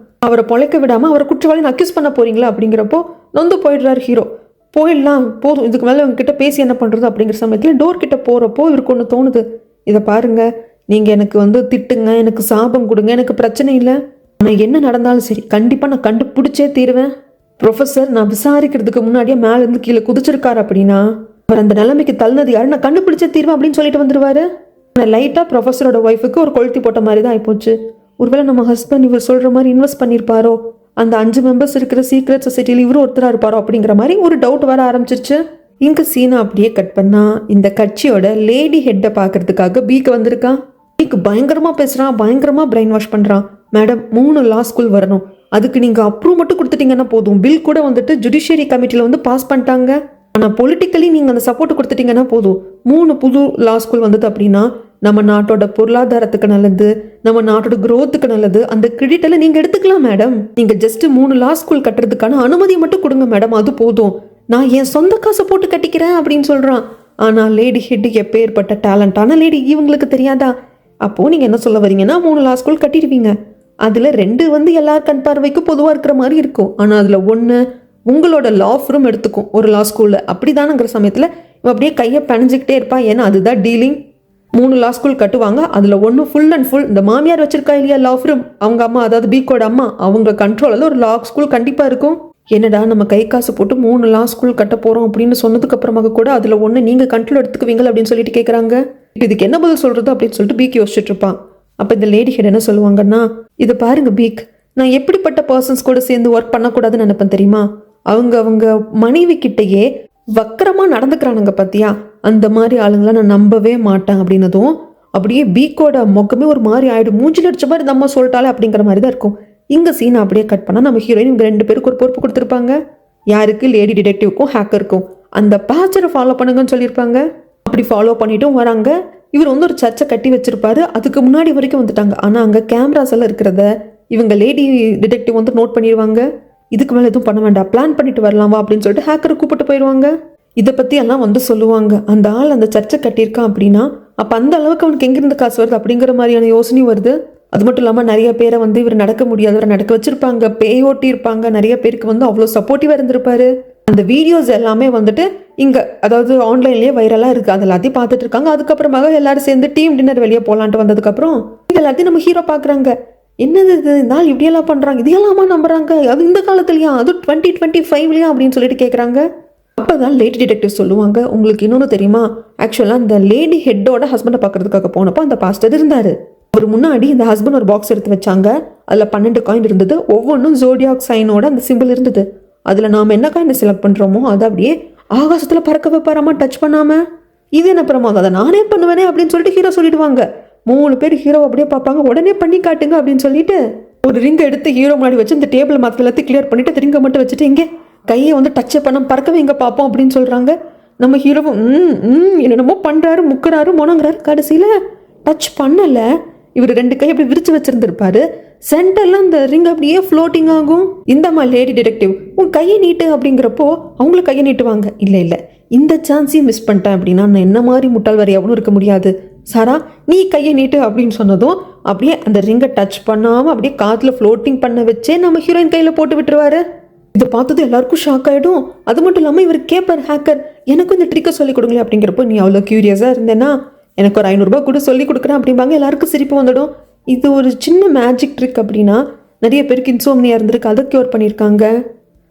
Speaker 1: அவரை பொழைக்க விடாமல் அவரை குற்றவாளின்னு அக்யூஸ் பண்ண போறீங்களா அப்படிங்கிறப்போ நொந்து போயிடுறாரு ஹீரோ. போயிடலாம் போதும், இதுக்கு மேலே இவங்ககிட்ட பேசி என்ன பண்ணுறது அப்படிங்கிற சமயத்தில் டோர் கிட்ட போகிறப்போ இவருக்கு ஒன்று தோணுது, இதை பாருங்க, நீங்கள் எனக்கு திட்டுங்க, எனக்கு சாபம் கொடுங்க, எனக்கு பிரச்சனை இல்லை, ஆனால் என்ன நடந்தாலும் சரி கண்டிப்பாக நான் கண்டுபிடிச்சே தீருவேன். ப்ரொஃபஸர் நான் விசாரிக்கிறதுக்கு முன்னாடியே மேலேருந்து கீழே குதிச்சிருக்காரு அப்படின்னா அவர் அந்த நிலைமைக்கு தள்ளினது யாரு, நான் கண்டுபிடிச்சே தீருவேன் அப்படின்னு சொல்லிட்டு வந்துடுவாரு. ஆனால் லைட்டாக ப்ரொஃபஸரோட ஒய்ஃபுக்கு ஒரு கொளுத்தி போட்ட மாதிரி தான் ஆயிப்போச்சு. ஒருவேளை நம்ம ஹஸ்பண்ட் இவர் சொல்கிற மாதிரி இன்வெஸ்ட் பண்ணியிருப்பாரோ, அந்த 5 மெம்பர்ஸ் இருக்கிற சீக்ரெட் சொசைட்டியில் இவரும் ஒருத்தராக இருப்பாரோ அப்படிங்கிற மாதிரி ஒரு டவுட் வர ஆரம்பிச்சிருச்சு. இங்கே சீனை அப்படியே கட் பண்ணா இந்த கட்சியோட லேடி ஹெட்டை பார்க்கறதுக்காக பீக்கு வந்திருக்கான். பீக்கு பயங்கரமாக பேசுகிறான், பயங்கரமாக பிரெயின் வாஷ் பண்ணுறான். மேடம் 3 லா ஸ்கூல் வரணும், அதுக்கு நீங்கள் அப்ரூவ் மட்டும் கொடுத்துட்டீங்கன்னா போதும், பில் கூட ஜுடிஷியரி கமிட்டியில் பாஸ் பண்ணிட்டாங்க, ஆனால் பொலிட்டிக்கலி நீங்கள் அந்த சப்போர்ட் கொடுத்துட்டீங்கன்னா போதும், 3 புது லா ஸ்கூல் அப்படின்னா நம்ம நாட்டோட பொருளாதாரத்துக்கு நல்லது, நம்ம நாட்டோட குரோத்துக்கு நல்லது, அந்த கிரெடிட்டெல்லாம் நீங்கள் எடுத்துக்கலாம் மேடம். நீங்கள் ஜஸ்ட் 3 லா ஸ்கூல் கட்டுறதுக்கான அனுமதி மட்டும் கொடுங்க மேடம், அது போதும், நான் என் சொந்த காசை போட்டு கட்டிக்கிறேன் அப்படின்னு சொல்கிறான். ஆனால் லேடி ஹெட் எப்பேற்பட்ட டேலண்டான லேடி, இவங்களுக்கு தெரியாதா? அப்போது நீங்கள் என்ன சொல்ல வரீங்கன்னா 3 லா ஸ்கூல் கட்டிடுவீங்க, அதில் 2 எல்லார் கண் பார்வைக்கும் பொதுவாக இருக்கிற மாதிரி இருக்கும், ஆனால் அதில் 1 உங்களோட லா ரூம் எடுத்துக்கும் ஒரு லா ஸ்கூலில். அப்படி தானங்கிற சமயத்தில் இவன் அப்படியே கையை பணிஞ்சிக்கிட்டே இருப்பான். ஏன்னா அதுதான் டீலிங். 3 லா ஸ்கூல் கட்டுவாங்க, அதில் 1 ஃபுல் அண்ட் ஃபுல் இந்த மாமியார் வச்சிருக்கா இல்லையா லா ரூம், அவங்க அம்மா, அதாவது பீக்கோட அம்மா, அவங்க கண்ட்ரோலில் ஒரு லா ஸ்கூல் கண்டிப்பாக இருக்கும். என்னடா நம்ம கை காசு போட்டு 3 லா ஸ்கூல் கட்ட போகிறோம் அப்படின்னு சொன்னதுக்கு அப்புறமாக கூட அதில் 1 நீங்கள் கண்ட்ரோல் எடுத்துக்குவீங்களா அப்படின்னு சொல்லிட்டு கேட்குறாங்க. இதுக்கு என்ன பதில் சொல்கிறது அப்படின்னு சொல்லிட்டு பீக் யோசிச்சுட்டு இருப்பான். அப்போ இந்த லேடி ஹெட் என்ன சொல்லுவாங்கன்னா, இதை பாருங்க பீக், நான் எப்படிப்பட்ட பர்சன்ஸ் கூட சேர்ந்து ஒர்க் பண்ணக்கூடாதுன்னு நினைப்பேன் தெரியுமா, அவங்க மனைவி கிட்டேயே வக்கரமாக நடந்துக்கிறானுங்க பார்த்தியா, அந்த மாதிரி ஆளுங்களாம் நான் நம்பவே மாட்டேன் அப்படின்னதும் அப்படியே பீக்கோட முகமே ஒரு மாதிரி ஆயிடும். மூஞ்சில் அடிச்ச மாதிரி நம்ம சொல்லிட்டாலே அப்படிங்கிற மாதிரி தான் இருக்கும். இங்கே சீனை அப்படியே கட் பண்ணால் நம்ம ஹீரோயின் இவங்க 2 பேருக்கு ஒரு பொறுப்பு கொடுத்துருப்பாங்க. யாருக்கு? லேடி டிடெக்டிவ்க்கும் ஹேக்கருக்கும். அந்த பாஸ்டரை ஃபாலோ பண்ணுங்கன்னு சொல்லியிருப்பாங்க. அப்படி ஃபாலோ பண்ணிட்டும் வராங்க. இவர் ஒரு சர்ச்சை கட்டி வச்சிருப்பாரு, அதுக்கு முன்னாடி வரைக்கும் வந்துட்டாங்க. ஆனால் அங்கே கேமராஸ் எல்லாம் இருக்கிறத இவங்க லேடி டிடெக்டிவ் நோட் பண்ணிடுவாங்க. இதுக்கு மேலே எதுவும் பண்ண வேண்டாம், பிளான் பண்ணிட்டு வரலாமா அப்படின்னு சொல்லிட்டு ஹேக்கரை கூப்பிட்டு போயிடுவாங்க. இதை பற்றி எல்லாம் சொல்லுவாங்க. அந்த ஆள் அந்த சர்ச்சை கட்டியிருக்கான் அப்படின்னா அப்போ அந்த அளவுக்கு அவனுக்கு எங்கிருந்து காசு வருது அப்படிங்கிற மாதிரியான யோசனையும் வருது. அது மட்டும் இல்லாமல் நிறைய பேரை இவர் நடக்க முடியாதவரை நடக்க வச்சிருப்பாங்க, பேய் ஓட்டி இருப்பாங்க. நிறைய பேருக்கு அவ்வளோ சப்போர்ட்டிவாக இருந்திருப்பாரு. அந்த வீடியோஸ் எல்லாமே இங்கே அதாவது ஆன்லைன்லேயே வைரலாக இருக்குது. அது எல்லாத்தையும் பார்த்துட்டு இருக்காங்க. அதுக்கப்புறமாக எல்லாரும் சேர்ந்து டீம் டின்னர் வெளியே போகலான்ட்டு வந்ததுக்கப்புறம் இது எல்லாத்தையும் நம்ம ஹீரோ பார்க்குறாங்க. என்னது இது நாள் இப்படியெல்லாம் பண்ணுறாங்க, இதையெல்லாமா நம்புறாங்க, அது இந்த காலத்துலையா, அது 2025 அப்படின்னு சொல்லிட்டு கேட்குறாங்க. அப்போ தான் லேடி டிடெக்டிவ் சொல்லுவாங்க, உங்களுக்கு இன்னொன்று தெரியுமா, ஆக்சுவலாக இந்த லேடி ஹெட்டோட ஹஸ்பண்டை பார்க்கறதுக்காக போனப்போ அந்த பாஸ்டர் இருந்தார். அவர் முன்னாடி இந்த ஹஸ்பண்ட் ஒரு பாக்ஸ் எடுத்து வச்சாங்க. அதில் 12 காயின் இருந்தது. ஒவ்வொன்றும் ஜோடியாக் சைனோட அந்த சிம்பிள் இருந்தது. அதில் நாம் என்ன காயின் செலக்ட் பண்ணுறோமோ அதை அப்படியே ஆகாசத்தில் பறக்க வைப்பாராமா டச் பண்ணாமல். இது என்ன பிரமாதம், அதை நானே பண்ணுவேனே அப்படின்னு சொல்லிட்டு ஹீரோ சொல்லிடுவாங்க. 3 பேர் ஹீரோ அப்படியே பார்ப்பாங்க. உடனே பண்ணி காட்டுங்க அப்படின்னு சொல்லிட்டு ஒரு ரிங்கை எடுத்து ஹீரோ முன்னாடி வச்சு இந்த டேபிள் மற்ற எல்லாத்தையும் கிளியர் பண்ணிட்டு ரிங்கை மட்டும் வச்சுட்டு இங்கே கையை வந்து டச்சை பண்ண பறக்கவே இங்கே பார்ப்போம் அப்படின்னு சொல்கிறாங்க. நம்ம ஹீரோவும் என்னென்னமோ பண்ணுறாரு, முக்குறாரு, மொனங்குறாரு. கடைசியில் டச் பண்ணலை. இவர் 2 கை அப்படி விரிச்சு வச்சிருந்திருப்பாரு. சென்டர்லாம் அந்த ரிங் அப்படியே ஃப்ளோட்டிங் ஆகும். இந்தம்மா லேடி டிடெக்டிவ் உன் கையை நீட்டு அப்படிங்கிறப்போ அவங்களும் கையை நீட்டுவாங்க. இல்லை இந்த சான்ஸையும் மிஸ் பண்ணிட்டேன் அப்படின்னா நான் என்ன மாதிரி முட்டாள் வரையாவும் இருக்க முடியாது. சாரா நீ கையை நீட்டு அப்படின்னு சொன்னதும் அப்படியே அந்த ரிங்கை டச் பண்ணாமல் அப்படியே காற்றுல ஃப்ளோட்டிங் பண்ண வச்சே நம்ம ஹீரோயின் கையில் போட்டு விட்டுருவாரு. இதை பார்த்தது எல்லாருக்கும் ஷாக் ஆகிடும். அது மட்டும் இல்லாமல் இவர் கேப்பர் ஹேக்கர் எனக்கும் இந்த ட்ரிக்கை சொல்லிக் கொடுங்களேன் அப்படிங்கிறப்போ நீ அவ்வளோ க்யூரியஸாக இருந்தேன்னா எனக்கு ஒரு 500 ரூபாய் கூட சொல்லி கொடுக்குறேன் அப்படிம்பாங்க. எல்லாருக்கும் சிரிப்பு வந்துடும். இது ஒரு சின்ன மேஜிக் ட்ரிக் அப்படின்னா நிறைய பேருக்கு இன்சோம்னியா இருந்திருக்கு, அதை க்யூர் பண்ணியிருக்காங்க.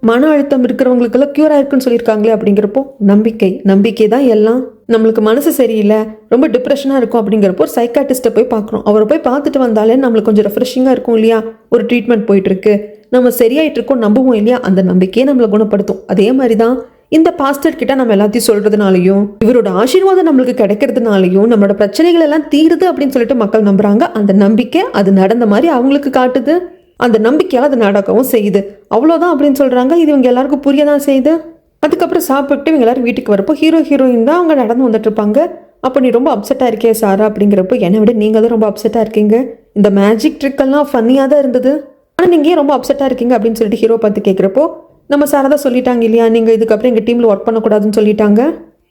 Speaker 1: மன அழுத்தம் இருக்கிறவங்களுக்கெல்லாம் க்யூர் ஆயிருக்குன்னு சொல்லியிருக்காங்களே அப்படிங்கிறப்போ நம்பிக்கை தான் எல்லாம். நம்மளுக்கு மனசு சரியில்லை, ரொம்ப டிப்ரெஷனாக இருக்கும் அப்படிங்கிறப்போ ஒரு சைக்காட்டிஸ்ட்டை போய் பார்க்குறோம். அவரை போய் பார்த்துட்டு வந்தாலே நம்மளுக்கு கொஞ்சம் ரெஃப்ரெஷிங்காக இருக்கும் இல்லையா. ஒரு ட்ரீட்மெண்ட் போயிட்டுருக்கு, நம்ம சரியாயிட்டு இருக்கோம் நம்புவோம் இல்லையா. அந்த நம்பிக்கையே நம்மளை குணப்படுத்தும். அதே மாதிரி தான் இந்த பாஸ்டர் கிட்ட நம்ம எல்லாத்தையும் சொல்றதுனாலையும் இவரோட ஆசீர்வாதம் நம்மளுக்கு கிடைக்கிறதுனாலையும் நம்மளோட பிரச்சனைகள் எல்லாம் தீருது அப்படின்னு சொல்லிட்டு மக்கள் நம்புறாங்க. அந்த நம்பிக்கை அது நடந்த மாதிரி அவங்களுக்கு காட்டுது. அந்த நம்பிக்கையால் அது நடக்கவும் செய்யுது. அவ்வளோதான் அப்படின்னு சொல்றாங்க. இது இவங்க எல்லாருக்கும் புரியதான் செய்யுது. அதுக்கப்புறம் சாப்பிட்டு இவங்க எல்லாரும் வீட்டுக்கு வரப்போ ஹீரோயின் தான் அவங்க நடந்து வந்துட்டு இருப்பாங்க. அப்போ நீ ரொம்ப அப்செட்டாக இருக்கே சாரா அப்படிங்கிறப்போ என்னை விட நீங்கள் தான் ரொம்ப அப்செட்டாக இருக்கீங்க. இந்த மேஜிக் ட்ரிக் எல்லாம் ஃபன்னியாக தான் இருந்தது, ஆனால் நீங்கள் ஏன் ரொம்ப அப்செட்டாக இருக்கீங்க அப்படின்னு சொல்லிட்டு ஹீரோ பார்த்து கேட்குறப்போ நம்ம சாரா தான் சொல்லிட்டாங்க இல்லையா, நீங்கள் இதுக்கப்புறம் எங்கள் டீமில் ஒர்க் பண்ணக்கூடாதுன்னு சொல்லிட்டாங்க.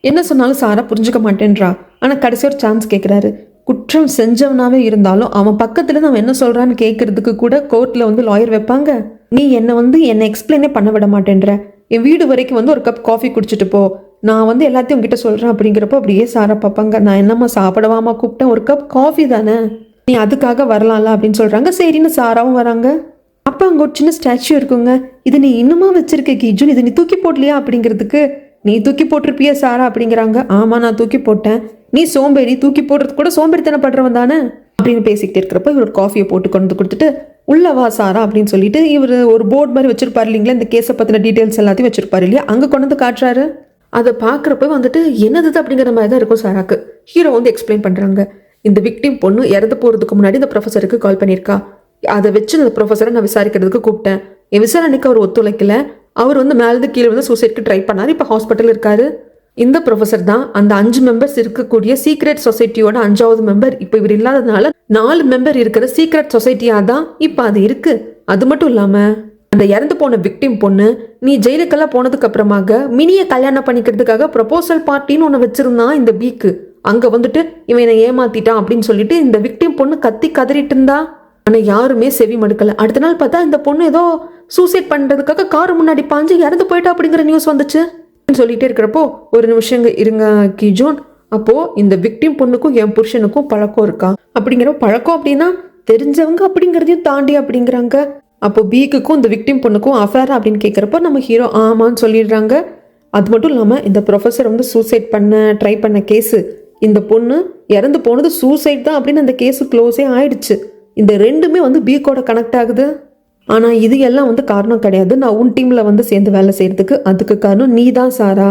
Speaker 1: என்ன சொன்னாலும் சாரா புரிஞ்சுக்க மாட்டேன்றா. ஆனால் கடைசி ஒரு சான்ஸ் கேட்குறாரு. குற்றம் செஞ்சவனாவே இருந்தாலும் அவன் பக்கத்தில் நம்ம என்ன சொல்கிறான்னு கேட்கறதுக்கு கூட கோர்ட்டில் வந்து லாயர் வைப்பாங்க. நீ என்னை எக்ஸ்பிளைனே பண்ண விட மாட்டேன்ற, என் வீடு வரைக்கும் வந்து ஒரு கப் காஃபி குடிச்சிட்டு போ, நான் வந்து எல்லாத்தையும் உங்ககிட்ட சொல்கிறேன் அப்படிங்கிறப்போ அப்படியே சாரா பார்ப்பாங்க. நான் என்னம்மா சாப்பிடவாமா கூப்பிட்டேன், ஒரு கப் காஃபி தானே, நீ அதுக்காக வரலாம்ல அப்படின்னு சொல்கிறாங்க. சரின்னு சாராவும் வராங்க. அப்போ அங்கே ஒரு சின்ன ஸ்டாச்சு இருக்குங்க. இது நீ இன்னுமா வச்சிருக்க கீஜுன், இது நீ தூக்கி போடலையா அப்படிங்கிறதுக்கு நீ தூக்கி போட்டிருப்பிய சாரா அப்படிங்கிறாங்க. ஆமாம் நான் தூக்கி போட்டேன், நீ சோம்பேறி, தூக்கி போடுறது கூட சோம்பேறித்தனை படுறவன் தானே அப்படின்னு பேசிக்கிட்டே இருக்கிறப்ப இவர் ஒரு காஃபியை போட்டு கொண்டு கொடுத்துட்டு உள்ள வா சாரா அப்படின்னு சொல்லிட்டு இவர் ஒரு போர்டு மாதிரி வச்சிருப்பாரு இல்லைங்களா, இந்த கேஸை பற்றின டீட்டெயில்ஸ் எல்லாத்தையும் வச்சிருப்பாரு இல்லையா, அங்கே கொண்டு வந்து காட்டுறாரு. அதை பார்க்குறப்ப வந்துட்டு என்னது அப்படிங்கிற மாதிரி தான் இருக்கும் சாராக்கு. ஹீரோ வந்து எக்ஸ்பிளைன் பண்ணுறாங்க. இந்த விக்டிம் பொண்ணு இறந்து போகிறதுக்கு முன்னாடி இந்த ப்ரொஃபஸருக்கு கால் பண்ணியிருக்கா. அதை வச்சு அந்த ப்ரொஃபஸரை நான் விசாரிக்கிறதுக்கு கூப்பிட்டேன். என் விசாரணைக்கு அவர் ஒத்துழைக்கல. அவர் வந்து மேலேருந்து கீழே வந்து சூசைட்க்கு ட்ரை பண்ணார். இப்போ ஹாஸ்பிட்டல் இருக்காரு. இந்த ப்ரொஃபஸர் தான் அந்த 5 மெம்பர்ஸ் இருக்கக்கூடிய சீக்ரெட் சொசைட்டியோட 5வது மெம்பர். இப்போ இவர் இல்லாததுனால 4 மெம்பர் இருக்கிற சீக்ரெட் சொசைட்டியாக தான் இப்போ அது இருக்கு. அது மட்டும் இல்லாமல் அந்த இறந்து போன விக்டிம் பொண்ணு நீ ஜெயிலுக்கெல்லாம் போனதுக்கு அப்புறமாக மினியை கல்யாணம் பண்ணிக்கிறதுக்காக ப்ரொபோசல் பார்ட்டின்னு ஒன்று வச்சிருந்தான் இந்த வீக்கு. அங்கே வந்துட்டு இவன் என்னை ஏமாத்திட்டான் அப்படின்னு சொல்லிட்டு இந்த விக்டிம் பொண்ணு கத்தி கதறிட்டு இருந்தா. ஆனால் யாருமே செவி மடுக்கலை. அடுத்த நாள் பார்த்தா இந்த பொண்ணு ஏதோ சூசைட் பண்ணுறதுக்காக கார் முன்னாடி பாஞ்சு இறந்து போயிட்டா அப்படிங்கிற நியூஸ் வந்துச்சு. சொல்லிட்டே இருக்கிறப்போ ஒரு நிமிஷம் இருங்க கீஜோன், அப்போ இந்த விக்டிம் பொண்ணுக்கும் என் புருஷனுக்கும் பழக்கம் இருக்கா அப்படிங்கிற பழக்கம் அப்படின்னா தெரிஞ்சவங்க அப்படிங்கிறதையும் தாண்டி அப்படிங்கிறாங்க. அப்போ பீக்குக்கும் இந்த விக்டிம் பொண்ணுக்கும் அஃபேர் அப்படின்னு கேட்குறப்போ நம்ம ஹீரோ ஆமான்னு சொல்லிடுறாங்க. அது மட்டும் இல்லாமல் இந்த ப்ரொஃபஸர் வந்து சூசைட் ட்ரை பண்ண கேஸு, இந்த பொண்ணு இறந்து போனது சூசைட் தான் அப்படின்னு அந்த கேஸு க்ளோஸே ஆயிடுச்சு. இந்த ரெண்டுமே வந்து பீக்கோட கனெக்ட் ஆகுது. ஆனால் இது எல்லாம் வந்து காரணம் கிடையாது நான் உன் டீமில் வந்து சேர்ந்து வேலை செய்கிறதுக்கு. அதுக்கு காரணம் நீ தான் சாரா.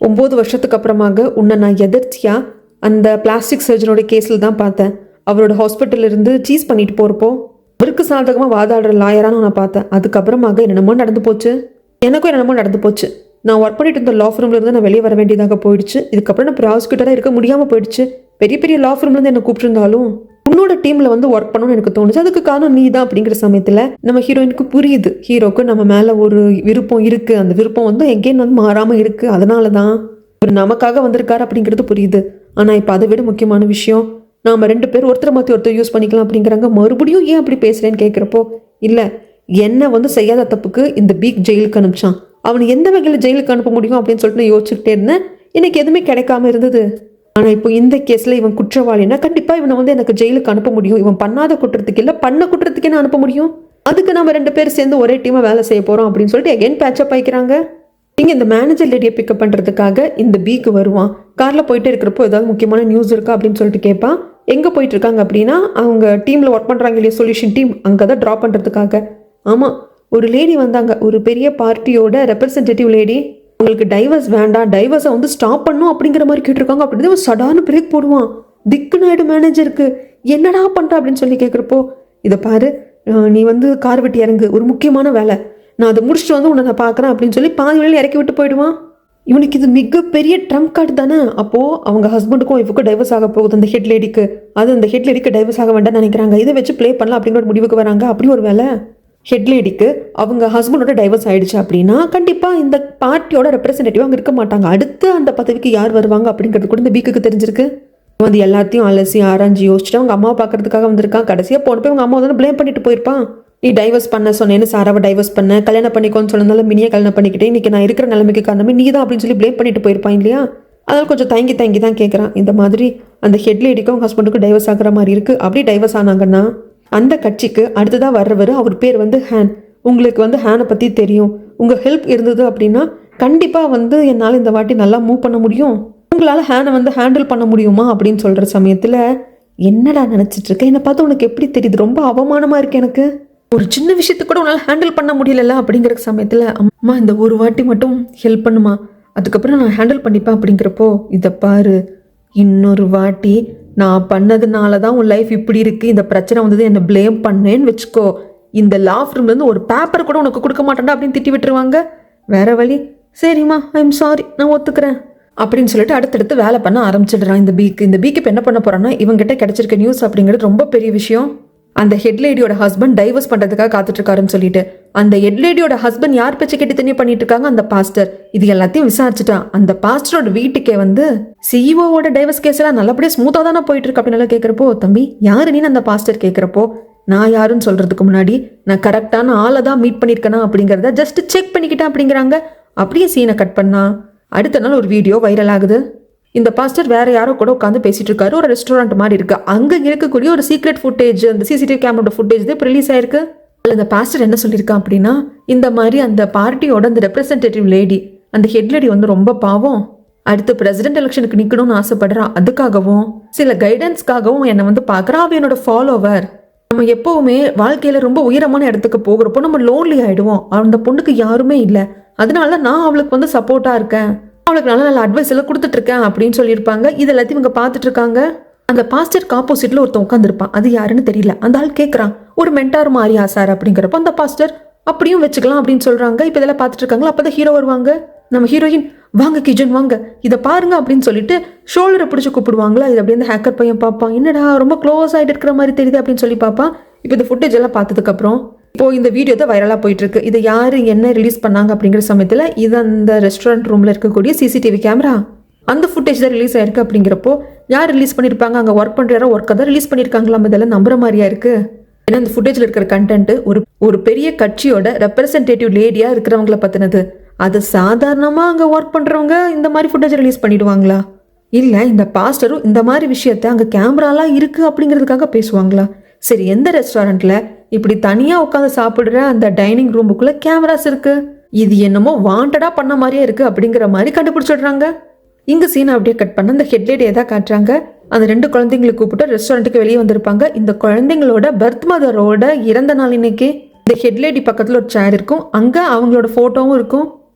Speaker 1: 9 வருஷத்துக்கு அப்புறமாக உன்னை நான் எதர்ச்சியாக அந்த பிளாஸ்டிக் சர்ஜனோட கேஸில் தான் பார்த்தேன். அவரோட ஹாஸ்பிட்டல் இருந்து சீஸ் பண்ணிட்டு போகிறப்போ அவருக்கு சாதகமாக வாதாடுற லாயரானு நான் பார்த்தேன். அதுக்கப்புறமாக என்னென்னமோ நடந்து போச்சு, எனக்கும் என்னென்னமோ நடந்து போச்சு. நான் ஒர்க் பண்ணிட்டு இருந்த லா ஃபார்ம்லேருந்து நான் வெளியே வர வேண்டியதாக போயிடுச்சு. இதுக்கப்புறம் நான் ப்ராசிக்யூட்டராக இருக்க முடியாமல் போயிடுச்சு. பெரிய பெரிய லா ஃபார்ம்லேருந்து என்னை கூப்பிட்டுருந்தாலும் உன்னோட டீமில் வந்து ஒர்க் பண்ணணும்னு எனக்கு தோணுச்சு. அதுக்கு காரணம் நீ தான் அப்படிங்கிற சமயத்தில் நம்ம ஹீரோயினுக்கு புரியுது, ஹீரோக்கு நம்ம மேலே ஒரு விருப்பம் இருக்குது. அந்த விருப்பம் வந்து எங்கேயும் வந்து மாறாமல் இருக்குது. அதனால தான் இவர் நமக்காக வந்திருக்காரு அப்படிங்கிறது புரியுது. ஆனால் இப்போ அதை விட முக்கியமான விஷயம், நாம் 2 பேர் ஒருத்தரை மாற்றி ஒருத்தர் யூஸ் பண்ணிக்கலாம் அப்படிங்கிறாங்க. மறுபடியும் ஏன் அப்படி பேசுகிறேன்னு கேட்குறப்போ இல்லை, என்ன வந்து செய்யாத தப்புக்கு இந்த பீக் ஜெயிலுக்கு அனுப்பிச்சான். அவனை எந்த வகையில் ஜெயிலுக்கு அனுப்ப முடியும் அப்படின்னு சொல்லிட்டு நான் யோசிச்சுக்கிட்டே இருந்தேன். எனக்கு எதுவுமே கிடைக்காம இருந்தது. ஆனால் இப்போ இந்த கேஸில் இவன் குற்றவாளினா கண்டிப்பாக இவனை வந்து எனக்கு ஜெயிலுக்கு அனுப்ப முடியும். இவன் பண்ணாத குற்றத்துக்கு இல்லை, பண்ண குற்றத்துக்கே நான் அனுப்ப முடியும். அதுக்கு நம்ம 2 பேர் சேர்ந்து ஒரே டீமாக வேலை செய்ய போகிறோம் அப்படின்னு சொல்லிட்டு அகைன் பேட்சப் ஆயிக்கிறாங்க. இங்கே இந்த மேனேஜர் லேடியை பிக்கப் பண்ணுறதுக்காக இந்த பிக்கு வருவான். காரில் போயிட்டே இருக்கிறப்போ ஏதாவது முக்கியமான நியூஸ் இருக்கா அப்படின்னு சொல்லிட்டு கேட்பான். எங்கே போயிட்டு இருக்காங்க அப்படின்னா அவங்க டீமில் ஒர்க் பண்ணுறாங்க இல்லையா, சொல்யூஷன் டீம், அங்கே தான் ட்ராப் பண்ணுறதுக்காக. ஆமாம், ஒரு லேடி வந்தாங்க, ஒரு பெரிய பார்ட்டியோட ரெப்ரசன்டேட்டிவ் லேடி. உங்களுக்கு டைவர்ஸ் வேண்டாம், டைவர்ஸை வந்து ஸ்டாப் பண்ணும் அப்படிங்கிற மாதிரி கேட்டிருக்காங்க. அப்படின்னு சடான பிரேக் போடுவான். திக்குனாயிடு மேனேஜருக்கு. என்னடா பண்ணுற அப்படின்னு சொல்லி கேட்குறப்போ, இதை பாரு, நீ வந்து கார் விட்டு இறங்கு, ஒரு முக்கியமான வேலை, நான் அதை முடிச்சுட்டு வந்து உன்னை நான் பார்க்குறேன் அப்படின்னு சொல்லி பாதி வேலையில் இறக்கி விட்டு போயிடுவான். இவனுக்கு இது மிகப்பெரிய ட்ரம்ப் கார்டு தானே. அப்போது அவங்க ஹஸ்பண்டுக்கும் இவருக்கும் டைவர்ஸ் ஆக போகுது அந்த ஹெட் லேடிக்கு. அது அந்த ஹெட் லேடிக்கு டைவர்ஸ் ஆக வேண்டாம்னு நினைக்கிறாங்க. இதை வச்சு ப்ளே பண்ணலாம் அப்படிங்கிற ஒரு முடிவுக்கு வராங்க. அப்படி ஒரு வேலை ஹெட் லேடிக்கு அவங்க ஹஸ்பண்டோட டைவர்ஸ் ஆயிடுச்சு அப்படின்னா கண்டிப்பாக இந்த பார்ட்டியோட ரெப்ரசன்டேட்டிவ் அங்கே இருக்க மாட்டாங்க. அடுத்து அந்த பதவிக்கு யார் வருவாங்க அப்படிங்கிறது கூட இந்த பீக்குக்கு தெரிஞ்சிருக்கு. வந்து எல்லாத்தையும் அலசி ஆராய்ச்சி யோசிச்சுட்டு அவங்க அம்மாவை பார்க்கறதுக்காக வந்திருக்கான். கடைசியாக போனப்போ அவங்க அம்மா வந்து ப்ளேம் பண்ணிட்டு போயிருப்பான். நீ டைவர்ஸ் பண்ண சொன்னேன்னு சாராவை டைவர்ஸ் பண்ண, கல்யாணம் பண்ணிக்கோன்னு சொன்னதால மினியை கல்யாணம் பண்ணிக்கிட்டேன், இன்றைக்கி நான் இருக்கிற நிலைமைக்கு காரணமே நீ தான் அப்படின்னு சொல்லி ப்ளேம் பண்ணிட்டு போயிருப்பான் இல்லையா. அதனால் கொஞ்சம் தயங்கி தான் கேட்குறான். இந்த மாதிரி அந்த ஹெட் லேடிக்கும் அவங்க ஹஸ்பண்டுக்கும் டைவர்ஸ் ஆகிற மாதிரி இருக்குது. அப்படி டைவர்ஸ் ஆனாங்கன்னா அந்த கட்சிக்கு அடுத்ததாக வர்றவர், அவர் பேர் வந்து ஹேன். உங்களுக்கு வந்து ஹேனை பற்றி தெரியும். உங்கள் ஹெல்ப் இருந்தது அப்படின்னா கண்டிப்பாக வந்து என்னால் இந்த வாட்டி நல்லா மூவ் பண்ண முடியும். உங்களால் ஹேனை வந்து ஹேண்டில் பண்ண முடியுமா அப்படின்னு சொல்கிற சமயத்தில் என்னடா நினச்சிட்டு இருக்க, என்னை பார்த்து உனக்கு எப்படி தெரியுது, ரொம்ப அவமானமாக இருக்கு எனக்கு, ஒரு சின்ன விஷயத்துக்கு கூட உன்னால் ஹேண்டில் பண்ண முடியல அப்படிங்கிற சமயத்தில், அம்மா இந்த ஒரு வாட்டி மட்டும் ஹெல்ப் பண்ணுமா, அதுக்கப்புறம் நான் ஹேண்டில் பண்ணிப்பேன் அப்படிங்கிறப்போ, இதை பாரு, இன்னொரு வாட்டி நான் பண்ணதுனால தான் உன் லைஃப் இப்படி இருக்குது, இந்த பிரச்சனை வந்தது என்னை ப்ளேம் பண்ணேன்னு வச்சுக்கோ, இந்த லா ஃபிலிம்லேருந்து ஒரு பேப்பர் கூட உனக்கு கொடுக்க மாட்டேன்டா அப்படின்னு திட்டி விட்டுருவாங்க. வேற வழி, சரிம்மா ஐம் சாரி, நான் ஒத்துக்கிறேன் அப்படின்னு சொல்லிட்டு அடுத்தடுத்து வேலை பண்ண ஆரம்பிச்சிடுறான் இந்த பீக்கு. இந்த பீக்கு இப்போ என்ன பண்ண போறான்னா, இவங்ககிட்ட கிடைச்சிருக்க நியூஸ் அப்படிங்கிறது ரொம்ப பெரிய விஷயம். அந்த ஹெட் லேடியோட ஹஸ்பண்ட் டைவர்ஸ் பண்ணுறதுக்காக காத்துட்டு இருக்காருன்னு சொல்லிட்டு, அந்த ஹெட் லேடியோட ஹஸ்பண்ட் யார் பேச்சு கேட்டு தனியாக பண்ணிட்டு இருக்காங்க, அந்த பாஸ்டர். இது எல்லாத்தையும் விசாரிச்சுட்டான். அந்த பாஸ்டரோட வீட்டுக்கே வந்து சிஇஓவோட டைவர்ஸ் கேஸ் எல்லாம் நல்லபடியாக ஸ்மூத்தாக தானே போயிட்டு இருக்கு அப்படின்னு கேட்குறப்போ, தம்பி யாரு நீன்னு அந்த பாஸ்டர் கேட்குறப்போ, நான் யாருன்னு சொல்றதுக்கு முன்னாடி நான் கரெக்டான ஆளை தான் மீட் பண்ணியிருக்கேனா அப்படிங்கிறத ஜஸ்ட் செக் பண்ணிக்கிட்டேன் அப்படிங்கிறாங்க. அப்படியே சீனை கட் பண்ணா அடுத்த நாள் ஒரு வீடியோ வைரல் ஆகுது. இந்த பாஸ்டர் வேற யாரோ கூட உட்காந்து பேசிட்டு இருக்காரு. ஒரு ரெஸ்டாரண்ட் மாதிரி இருக்கு. அங்க இருக்கக்கூடிய ஒரு சீக்ரெட் ஃபுட்டேஜ், அந்த சிசிடிவி கேமரோட ஃபுட்டேஜ் இப்போ ரிலீஸ் ஆயிருக்கு. அதில் இந்த பாஸ்டர் என்ன சொல்லியிருக்கான் அப்படின்னா, இந்த மாதிரி அந்த பார்ட்டியோட அந்த ரெப்ரசன்டேட்டிவ் லேடி, அந்த ஹெட் லேடி வந்து ரொம்ப பாவம், அடுத்து பிரசிடென்ட் எலெக்ஷனுக்கு நிற்கணும்னு ஆசைப்படுறான். அதுக்காகவும் சில கைடன்ஸ்க்காகவும் என்னை வந்து பார்க்குறான். அவன் என்னோட ஃபாலோவர். நம்ம எப்பவுமே வாழ்க்கையில ரொம்ப உயரமான இடத்துக்கு போகிறப்போ நம்ம லோன்லி ஆயிடுவோம். அந்த பொண்ணுக்கு யாருமே இல்லை, அதனால நான் அவளுக்கு வந்து சப்போர்ட்டா இருக்கேன், அவளுக்கு நல்ல நல்ல அட்வைஸ் எல்லாம் கொடுத்துட்டு இருக்கேன் அப்படின்னு சொல்லியிருப்பாங்க. இது எல்லாத்தையும் இவங்க பார்த்துட்டு இருக்காங்க. அந்த பாஸ்டருக்கு ஆப்போசிட்ல ஒருத்தன் உட்காந்துருப்பான். அது யாருன்னு தெரியல. அந்த ஆள் கேட்குறான், ஒரு மென்டார் மாதிரியா சார் அப்படிங்கிறப்ப அந்த பாஸ்டர் அப்படியும் வச்சுக்கலாம் அப்படின்னு சொல்றாங்க. இப்போ இதெல்லாம் பார்த்துட்டு இருக்காங்களா. அப்பதான் ஹீரோ வருவாங்க. நம்ம ஹீரோயின், வாங்க கிஜன் வாங்க, இதை பாருங்க அப்படின்னு சொல்லிட்டு ஷோல்டரை பிடிச்சி கூப்பிடுவாங்களா. இது அப்படியே அந்த ஹேக்கர் பையன் பார்ப்பான். என்னடா ரொம்ப க்ளோஸ் ஆகிட்டு இருக்கிற மாதிரி தெரியுது அப்படின்னு சொல்லி பார்ப்பான். இப்போ இந்த ஃபுட்டேஜ் எல்லாம் பார்த்ததுக்கப்புறம் இப்போ இந்த வீடியோ தான் வைரலாக போயிட்டு இருக்கு. இதை யாரு என்ன ரிலீஸ் பண்ணாங்க அப்படிங்கிற சமயத்தில் இது அந்த ரெஸ்டாரண்ட் ரூம்ல இருக்கக்கூடிய சிசிடிவி கேமரா அந்த ஃபுட்டேஜ் தான் ரிலீஸ் ஆயிருக்கு. அப்படிங்கிறப்போ யார் ரிலீஸ் பண்ணியிருப்பாங்க, அங்கே ஒர்க் பண்ணுற யாரோ ஒர்க்கை தான் ரிலீஸ் பண்ணியிருக்காங்களா. இதெல்லாம் நம்புற மாதிரியா இருக்கு. ஏன்னா இந்த ஃபுட்டேஜில் இருக்கிற கண்டென்ட் ஒரு பெரிய கட்சியோட ரெப்ரசன்டேட்டிவ் லேடியா இருக்கிறவங்கள பத்தினது. அது சாதாரணமாக அங்கே ஒர்க் பண்ணுறவங்க இந்த மாதிரி ஃபுட்டேஜ் ரிலீஸ் பண்ணிடுவாங்களா, இல்லை இந்த பாஸ்டரும் இந்த மாதிரி விஷயத்த அங்கே கேமராலாம் இருக்கு அப்படிங்கிறதுக்காக பேசுவாங்களா. சரி, எந்த ரெஸ்டாரண்ட்ல இப்படி தனியாக உட்காந்து சாப்பிடுற அந்த டைனிங் ரூமுக்குள்ள கேமராஸ் இருக்கு, இது என்னமோ வாண்டடா பண்ண மாதிரியே இருக்கு அப்படிங்கிற மாதிரி கண்டுபிடிச்சிடுறாங்க. இங்க சீனை அப்படியே கட் பண்ண அந்த ஹெட்லேட் எதாவது காட்டுறாங்க. அந்த 2 குழந்தைங்களை கூப்பிட்டு ரெஸ்டாரண்ட்டுக்கு வெளியே வந்திருப்பாங்க. இந்த குழந்தைங்களோட பர்த் மதரோட இறந்த நாள் இன்னைக்கு. இந்த ஹெட்லேடி பக்கத்தில் ஒரு சேர் இருக்கும், அங்கே அவங்களோட ஃபோட்டோவும் இருக்கும்.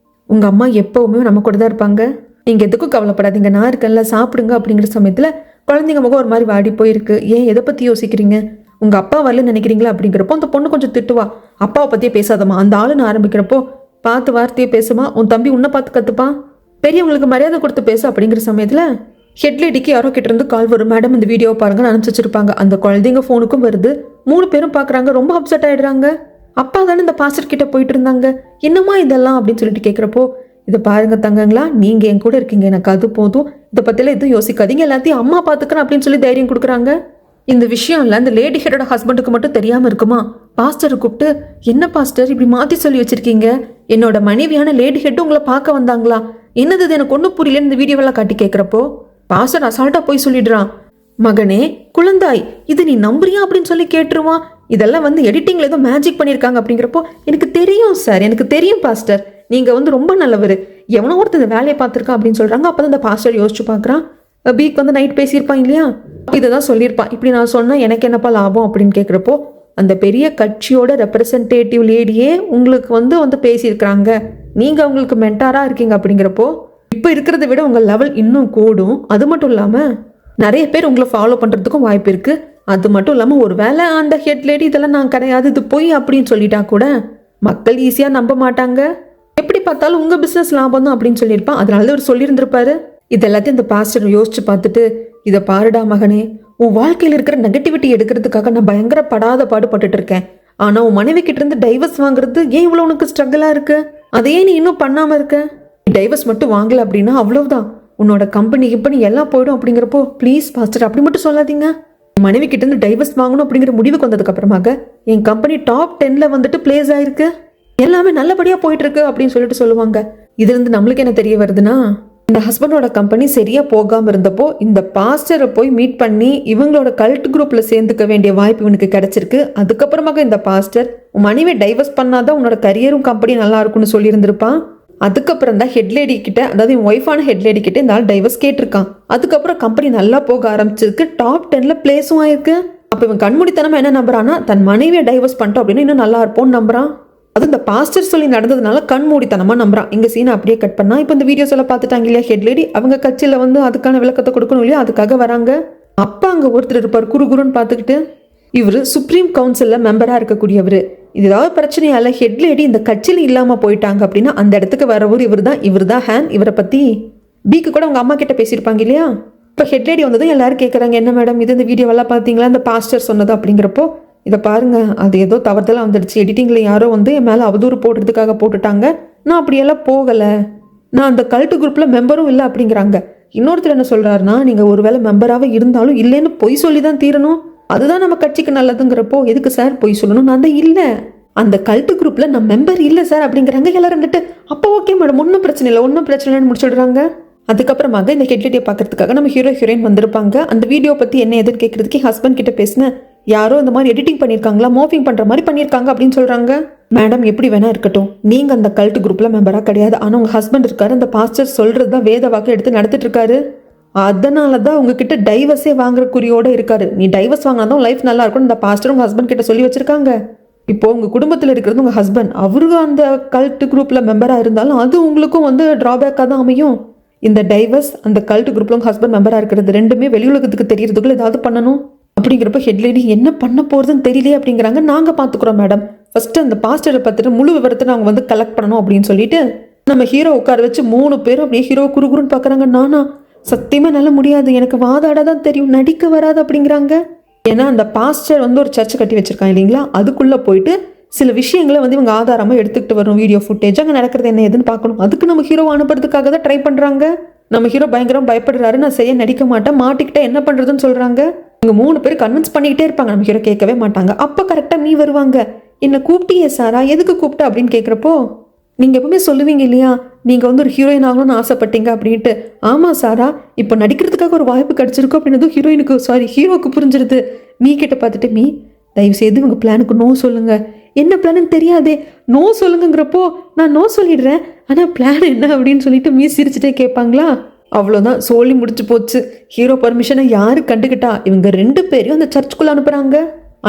Speaker 1: உங்கள் அம்மா எப்போவுமே நம்ம கூட தான் இருப்பாங்க, நீங்கள் எதுக்கும் கவலைப்படாதீங்க, நான் இருக்கேன்ல, சாப்பிடுங்க அப்படிங்கிற சமயத்தில் குழந்தைங்க முகம் ஒரு மாதிரி வாடி போயிருக்கு. ஏன், எதை பற்றி யோசிக்கிறீங்க, உங்கள் அப்பா வரலன்னு நினைக்கிறீங்களா அப்படிங்கிறப்போ அந்த பொண்ணு கொஞ்சம் திட்டுவா. அப்பாவை பற்றியே பேசாதம்மா, அந்த ஆளுன்னு ஆரம்பிக்கிறப்போ பார்த்து வார்த்தையே பேசுமா, உன் தம்பி உன்னை பார்த்து கற்றுப்பான், பெரியவங்களுக்கு மரியாதை கொடுத்து பேசு அப்படிங்கிற சமயத்தில் ஹெட்லேடிக்கு யாரோ கிட்ட இருந்து கால் வரும். மேடம் இந்த வீடியோ பாருங்க அனுப்பிச்சு வச்சிருப்பாங்க. அந்த குழந்தைங்க ஃபோனுக்கும் வருது. 3 பேரும் பார்க்குறாங்க, ரொம்ப அப்செட் ஆகிடுறாங்க. அப்பா தானே இந்த பாஸ்டர் கிட்ட போயிட்டு இருந்தாங்க, என்னம்மா இதெல்லாம் அப்படின்னு சொல்லிட்டு கேட்குறப்போ, இதை பாருங்க தங்கங்களா, நீங்கள் என் கூட இருக்கீங்க, எனக்கு அது போதும், இதை பற்றிலாம் எதுவும் யோசிக்காதீங்க, எல்லாத்தையும் அம்மா பார்த்துக்கிறேன் அப்படின்னு சொல்லி தைரியம் கொடுக்குறாங்க. இந்த விஷயம் இல்லை அந்த லேடி ஹெடோட ஹஸ்பண்டுக்கு மட்டும் தெரியாமல் இருக்குமா. பாஸ்டரை கூப்பிட்டு, என்ன பாஸ்டர் இப்படி மாற்றி சொல்லி வச்சிருக்கீங்க, என்னோட மனைவியான லேடி ஹெட் உங்களை பார்க்க வந்தாங்களா? என்னது இது எனக்கு ஒன்றும் புரியல. இந்த வீடியோவெல்லாம் காட்டி கேட்குறப்போ பாஸ்டர் அசால்ட்டா போய் சொல்லிடுறான், மகனே குழந்தாய் இது நீ நம்புறியா அப்படின்னு சொல்லி கேட்டுருவான். இதெல்லாம் வந்து எடிட்டிங்ல ஏதோ மேஜிக் பண்ணியிருக்காங்க அப்படிங்கிறப்போ எனக்கு தெரியும் சார், எனக்கு தெரியும் பாஸ்டர், நீங்க வந்து ரொம்ப நல்லவர், எவனோ ஒருத்தர் இந்த வேலையை பார்த்துருக்கான் அப்படின்னு சொல்றாங்க. அப்பதான் இந்த பாஸ்டர் யோசிச்சு பார்க்குறான், பீக் வந்து நைட் பேசியிருப்பான் இல்லையா, இதை தான் சொல்லியிருப்பான். இப்படி நான் சொன்னா எனக்கு என்னப்பா லாபம் அப்படின்னு கேட்குறப்போ அந்த பெரிய கட்சியோட ரெப்ரசன்டேட்டிவ் லேடியே உங்களுக்கு வந்து பேசியிருக்கிறாங்க, நீங்க அவங்களுக்கு மென்டாரா இருக்கீங்க அப்படிங்கிறப்போ இப்போ இருக்கிறத விட உங்க லெவல் இன்னும் கூடும். அது மட்டும் இல்லாம நிறைய பேர் உங்களை ஃபாலோ பண்றதுக்கும் வாய்ப்பு இருக்கு. அது மட்டும் இல்லாம ஒரு வேளை அந்த ஹெட் லேடி இதெல்லாம் நான் கிடையாது இது போய் அப்படின்னு சொல்லிட்டா கூட மக்கள் ஈஸியா நம்ப மாட்டாங்க. எப்படி பார்த்தாலும் உங்க பிசினஸ் லாபம் தான் அப்படின்னு சொல்லியிருப்பான். அதனால அவர் சொல்லியிருந்திருப்பாரு. இது எல்லாத்தையும் இந்த பாஸ்டர் யோசிச்சு பார்த்துட்டு, இதை பாருடா மகனே, உன் வாழ்க்கையில் இருக்கிற நெகட்டிவிட்டி எடுக்கிறதுக்காக நான் பயங்கர படாத பாடுபட்டுட்டு இருக்கேன். ஆனா உன் மனைவி கிட்ட இருந்து டைவர்ஸ் வாங்குறது ஏன் இவ்வளவு உனக்கு ஸ்ட்ரகிளா இருக்கு? அதையே நீ இன்னும் பண்ணாம இருக்க. டைவர்ஸ் மட்டும் வாங்கல அப்படின்னா அவ்வளவுதான், உன்னோட கம்பெனி எல்லாம் போயிடும் அப்படிங்கிறப்போ ப்ளீஸ் பாஸ்டர் அப்படி மட்டும் சொல்லாதீங்க. மனைவி கிட்ட இருந்து டைவர்ஸ் வாங்கணும் அப்படிங்கிற முடிவுக்கு வந்ததுக்கு அப்புறமாக என் கம்பெனி டாப் 10ல வந்துட்டு பிளேஸ் ஆயிருக்கு, எல்லாமே நல்லபடியா போயிட்டு இருக்கு அப்படின்னு சொல்லுவாங்க. இதுல இருந்து நம்மளுக்கு என்ன தெரிய வருதுன்னா, இந்த ஹஸ்பண்டோட கம்பெனி சரியா போகாம இருந்தப்போ இந்த பாஸ்டரை போய் மீட் பண்ணி இவங்களோட கல்ட் குரூப்ல சேர்ந்துக்க வேண்டிய வாய்ப்பு இவனுக்கு கிடைச்சிருக்கு. அதுக்கப்புறமாக இந்த பாஸ்டர் உன் மனைவி டைவர்ஸ் பண்ணாதான் உன்னோட கரியரும் கம்பெனி நல்லா இருக்கும்னு சொல்லி இருந்திருப்பான். அதுக்கப்புறம் தான் ஹெட்லேடி கிட்ட, அதாவது என் ஒய்ஃபான ஹெட்லேடி கிட்ட இந்த ஆள் டைவர்ஸ் கேட்டிருக்கான். அதுக்கப்புறம் கம்பெனி நல்லா போக ஆரம்பிச்சிருக்கு, டாப் 10ல பிளேஸும் ஆயிருக்கு. அப்ப இவன் கண்மூடித்தனமா என்ன நம்புறான்னா, தன் மனைவியை டைவர்ஸ் பண்ணிட்டோம் அப்படின்னு இன்னும் நல்லா இருப்போம்னு நம்புறான். அது இந்த பாஸ்டர் சொல்லி நடந்ததுனால கண்மூடித்தனமா நம்புறான். இங்க சீனை அப்படியே கட் பண்ணா இப்போ இந்த வீடியோஸ் எல்லாம் பார்த்துட்டாங்க இல்லையா ஹெட்லேடி, அவங்க கட்சியில அதுக்கான விளக்கத்தை கொடுக்கணும் இல்லையா, அதுக்காக வராங்க. அப்பா அங்க ஒருத்தர் இருப்பார் குருன்னு பார்த்துக்கிட்டு, இவர் சுப்ரீம் கவுன்சில்ல மெம்பரா இருக்கக்கூடியவர். இது ஏதாவது பிரச்சனையால ஹெட்லேடி இந்த கட்சியில இல்லாம போயிட்டாங்க அப்படின்னா அந்த இடத்துக்கு வரவர் இவர் தான் ஹேன். இவரை பத்தி பீக்கு கூட அவங்க அம்மா கிட்ட பேசியிருப்பாங்க இல்லையா. இப்போ ஹெட்லேடி வந்ததும் எல்லாரும் கேட்குறாங்க, என்ன மேடம் இது இந்த வீடியோவெல்லாம் பார்த்தீங்களா, இந்த பாஸ்டர் சொன்னது அப்படிங்கிறப்போ, இதை பாருங்க அது ஏதோ தவறுதலாக வந்துடுச்சு, எடிட்டிங்ல யாரோ என் மேலே அவதூறு போடுறதுக்காக போட்டுட்டாங்க, நான் அப்படியெல்லாம் போகலை, நான் அந்த கல்ட்டு குரூப்ல மெம்பரும் இல்லை அப்படிங்கிறாங்க. இன்னொருத்தர் என்ன சொல்றாருன்னா, நீங்க ஒருவேளை மெம்பராகவே இருந்தாலும் இல்லைன்னு பொய் சொல்லி தான் தீரணும், அதுதான் நம்ம கட்சிக்கு நல்லதுங்கிறப்போ எதுக்கு சார் பொய் சொல்லணும், நான் தான் இல்லை அந்த கல்ட்டு குரூப்ல நான் மெம்பர் இல்லை சார் அப்படிங்கிறாங்க. எல்லாரும் வந்துட்டு அப்போ ஓகே மேடம் ஒன்றும் பிரச்சனை இல்லைன்னு முடிச்சுடுறாங்க. அதுக்கப்புறமாக இந்த ஹெட்லேடியை பார்க்கறதுக்காக நம்ம ஹீரோயின் வந்திருப்பாங்க. அந்த வீடியோ பத்தி என்ன எதுன்னு கேட்கறதுக்கு ஹஸ்பண்ட் கிட்ட பேசினேன், யாரோ இந்த மாதிரி எடிட்டிங் பண்ணியிருக்காங்களா, மோஃபிங் பண்ற மாதிரி பண்ணியிருக்காங்க அப்படின்னு சொல்றாங்க. மேடம் எப்படி வேணா இருக்கட்டும், நீங்க அந்த கல்ட் குரூப்ல மெம்பரா கிடையாது, ஆனா உங்க ஹஸ்பண்ட் இருக்காரு, அந்த பாஸ்டர் சொல்றதுதான் வேத வாக்கு எடுத்து நடத்திட்டு இருக்காரு, அதனாலதான் உங்ககிட்ட டைவர்ஸே வாங்குற குறியோட இருக்காரு, நீ டைவர்ஸ் வாங்கினாதான் லைஃப் நல்லா இருக்கும் இந்த பாஸ்டர் உங்க ஹஸ்பண்ட் கிட்ட சொல்லி வச்சிருக்காங்க. இப்போ உங்க குடும்பத்தில் இருக்கிறது உங்க ஹஸ்பண்ட், அவருக்கு அந்த கல்ட் குரூப்ல மெம்பரா இருந்தாலும் அது உங்களுக்கும் டிராபேக்காக தான் அமையும். இந்த டைவர்ஸ் அந்த கல்ட் குரூப்ல உங்க ஹஸ்பண்ட் மெம்பரா இருக்கிறது ரெண்டுமே வெளி உலகத்துக்கு தெரியறதுக்குள்ள ஏதாவது பண்ணணும் அப்படிங்கிறப்ப ஹெட்லேடி என்ன பண்ண போறதுன்னு தெரியலையே அப்படிங்கிறாங்க. நாங்க பாத்துக்கிறோம் மேடம், ஃபர்ஸ்ட் அந்த பாஸ்டரை பார்த்துட்டு முழு விவரத்தை அவங்க கலெக்ட் பண்ணணும் அப்படின்னு சொல்லிட்டு நம்ம ஹீரோ உட்கார வச்சு 3 பேரும் அப்படியே ஹீரோ குறுகுறுன்னு பாக்குறாங்க. நானா சத்தியமா நல்ல முடியாது, எனக்கு வாதாட தான் தெரியும், நடிக்க வராது அப்படிங்கிறாங்க. ஏன்னா அந்த பாஸ்டர் ஒரு சர்ச் கட்டி வச்சிருக்காங்க இல்லைங்களா, அதுக்குள்ள போயிட்டு சில விஷயங்களை இவங்க ஆதாரமா எடுத்துக்கிட்டு வரும், வீடியோ ஃபுட்டேஜ் அங்கே நடக்கிறது என்ன எதுன்னு பார்க்கணும். அதுக்கு நம்ம ஹீரோ அனுப்புறதுக்காக தான் ட்ரை பண்றாங்க. நம்ம ஹீரோ பயங்கரம் பயப்படுறாரு, நான் செய்ய நடிக்க மாட்டேன், மாட்டிக்கிட்ட என்ன பண்றதுன்னு சொல்றாங்க. இவங்க 3 பேர் கன்வின்ஸ் பண்ணிக்கிட்டே இருப்பாங்க, நம்ம ஹீரோ கேட்கவே மாட்டாங்க. அப்ப கரெக்டா நீ வருவாங்க, என்ன கூப்பிட்டியே சாரா, எதுக்கு கூப்பிட்ட அப்படின்னு கேட்குறப்போ, நீங்க எப்பவுமே சொல்லுவீங்க இல்லையா, நீங்க ஒரு ஹீரோயின் ஆகணும்னு ஆசைப்பட்டீங்க அப்படின்ட்டு. ஆமா சாரா, இப்போ நடிக்கிறதுக்காக ஒரு வாய்ப்பு கிடைச்சிருக்கும் அப்படின்னு ஹீரோக்கு புரிஞ்சிருது. மீ கிட்ட பார்த்துட்டு, மீ தயவு செய்து உங்க பிளானுக்கு நோ சொல்லுங்க, என்ன பிளான்னு தெரியாதே, நோ சொல்லுங்கிறப்போ நான் நோ சொல்லிடுறேன், ஆனா பிளான் என்ன அப்படின்னு சொல்லிட்டு மீ சிரிச்சுட்டே கேட்பாங்களா. அவ்வளோதான், சொல்லி முடிச்சு போச்சு. ஹீரோ பர்மிஷனை யாரு கண்டுக்கிட்டா, இவங்க 2 பேரையும் அந்த சர்ச்சுக்குள்ள அனுப்புறாங்க.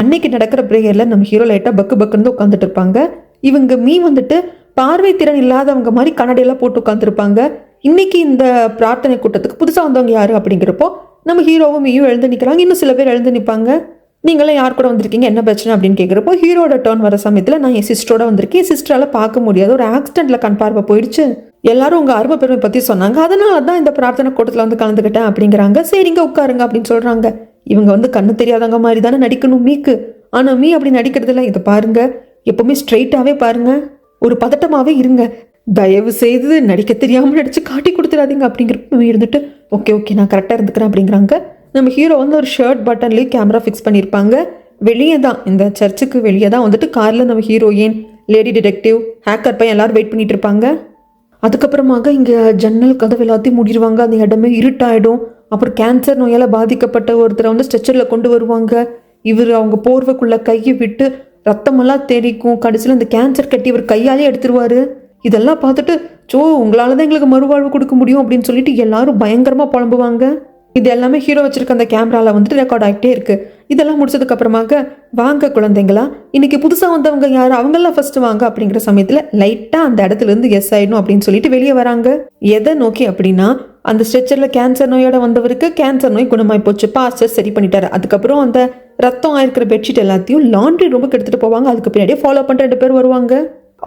Speaker 1: அன்னைக்கு நடக்கிற பிரேயர்ல நம்ம ஹீரோ லைட்டா பக்குன்னு உட்காந்துட்டு இருப்பாங்க. இவங்க மீ பார்வை திறன் இல்லாதவங்க மாதிரி கண்ணடையெல்லாம் போட்டு உட்காந்துருப்பாங்க. இன்னைக்கு இந்த பிரார்த்தனை கூட்டத்துக்கு புதுசாக வந்தவங்க யாரு அப்படிங்கிறப்போ நம்ம ஹீரோவும் மீயும் எழுந்து நிற்கிறாங்க. இன்னும் சில பேர் எழுந்து நிற்பாங்க. நீங்களாம் யார் கூட வந்திருக்கீங்க, என்ன பிரச்சனை அப்படின்னு கேட்குறப்போ, ஹீரோட டர்ன் வர சமயத்தில் நான் என் சிஸ்டரோட வந்திருக்கேன், சிஸ்டரால் பார்க்க முடியாது, ஒரு ஆக்சிடென்ட்ல கண் பார்வை போயிடுச்சு, எல்லாரும் உங்க அருமை பெருமை பற்றி சொன்னாங்க, அதனால தான் இந்த பிரார்த்தனை கூட்டத்தில் கலந்துக்கிட்டேன் அப்படிங்கிறாங்க. சரிங்க உட்காருங்க அப்படின்னு சொல்றாங்க. இவங்க கண்ணு தெரியாதவங்க மாதிரி தானே நடிக்கணும் மீக்கு, ஆனால் மீ அப்படி நடிக்கிறதுல. இதை பாருங்க, எப்பவுமே ஸ்ட்ரெயிட்டாகவே பாருங்க, ஒரு பதட்டமாகவே இருங்க, தயவு செய்து நடிக்க தெரியாமல் நடிச்சு காட்டி கொடுத்துடாதீங்க அப்படிங்கிறப்ப இருந்துட்டு ஓகே நான் கரெக்டாக இருந்துக்கிறேன் அப்படிங்கிறாங்க. நம்ம ஹீரோ ஒரு ஷர்ட் பட்டன்லேயே கேமரா ஃபிக்ஸ் பண்ணியிருப்பாங்க. வெளியே தான், இந்த சர்ச்சுக்கு வெளியே தான் காரில் நம்ம ஹீரோயின் லேடி டிடெக்டிவ், ஹேக்கர் பையன் எல்லாரும் வெயிட் பண்ணிட்டு இருப்பாங்க. அதுக்கப்புறமாக இங்கே ஜன்னல் கதவு எல்லாத்தையும் மூடிடுவாங்க. அந்த இடமே இருட்டாயிடும். அப்புறம் கேன்சர் நோயால் பாதிக்கப்பட்ட ஒருத்தரை வந்து ஸ்ட்ரெச்சரில் கொண்டு வருவாங்க. இவர் அவங்க போர்வைக்குள்ளே கையை விட்டு ரத்தமெல்லாம் தெரிக்கும். கடைசியில் இந்த கேன்சர் கட்டி இவர் கையாலே எடுத்துருவார். இதெல்லாம் பார்த்துட்டு உங்களால் தான் எங்களுக்கு மறுவாழ்வு கொடுக்க முடியும் அப்படின்னு சொல்லிட்டு எல்லாரும் பயங்கரமாக புலம்புவாங்க. இது எல்லாமே ஹீரோ வச்சிருக்க அந்த கேமராவில் வந்துட்டு ரெக்கார்ட் ஆகிட்டே இருக்கு. இதெல்லாம் முடிச்சதுக்கு அப்புறமாக வாங்க குழந்தைங்களா, இன்னைக்கு புதுசாக வந்தவங்க யார், அவங்கெல்லாம் ஃபர்ஸ்ட் வாங்க அப்படிங்கிற சமயத்தில் லைட்டாக அந்த இடத்துல இருந்து எஸ் ஆயிடணும் அப்படின்னு சொல்லிட்டு வெளியே வராங்க. எதை நோக்கி அப்படின்னா, அந்த ஸ்ட்ரெச்சரில் கேன்சர் நோயோட வந்தவருக்கு கேன்சர் நோய் குணமாய் போச்சு, பாஸ்டர் சரி பண்ணிட்டாரு. அதுக்கப்புறம் அந்த ரத்தம் ஆயிருக்கிற பெட்ஷீட் எல்லாத்தையும் லாண்ட்ரி ரூமுக்கு எடுத்துகிட்டு போவாங்க. அதுக்கு பின்னாடியே ஃபாலோ பண்ணுற 2 பேர் வருவாங்க.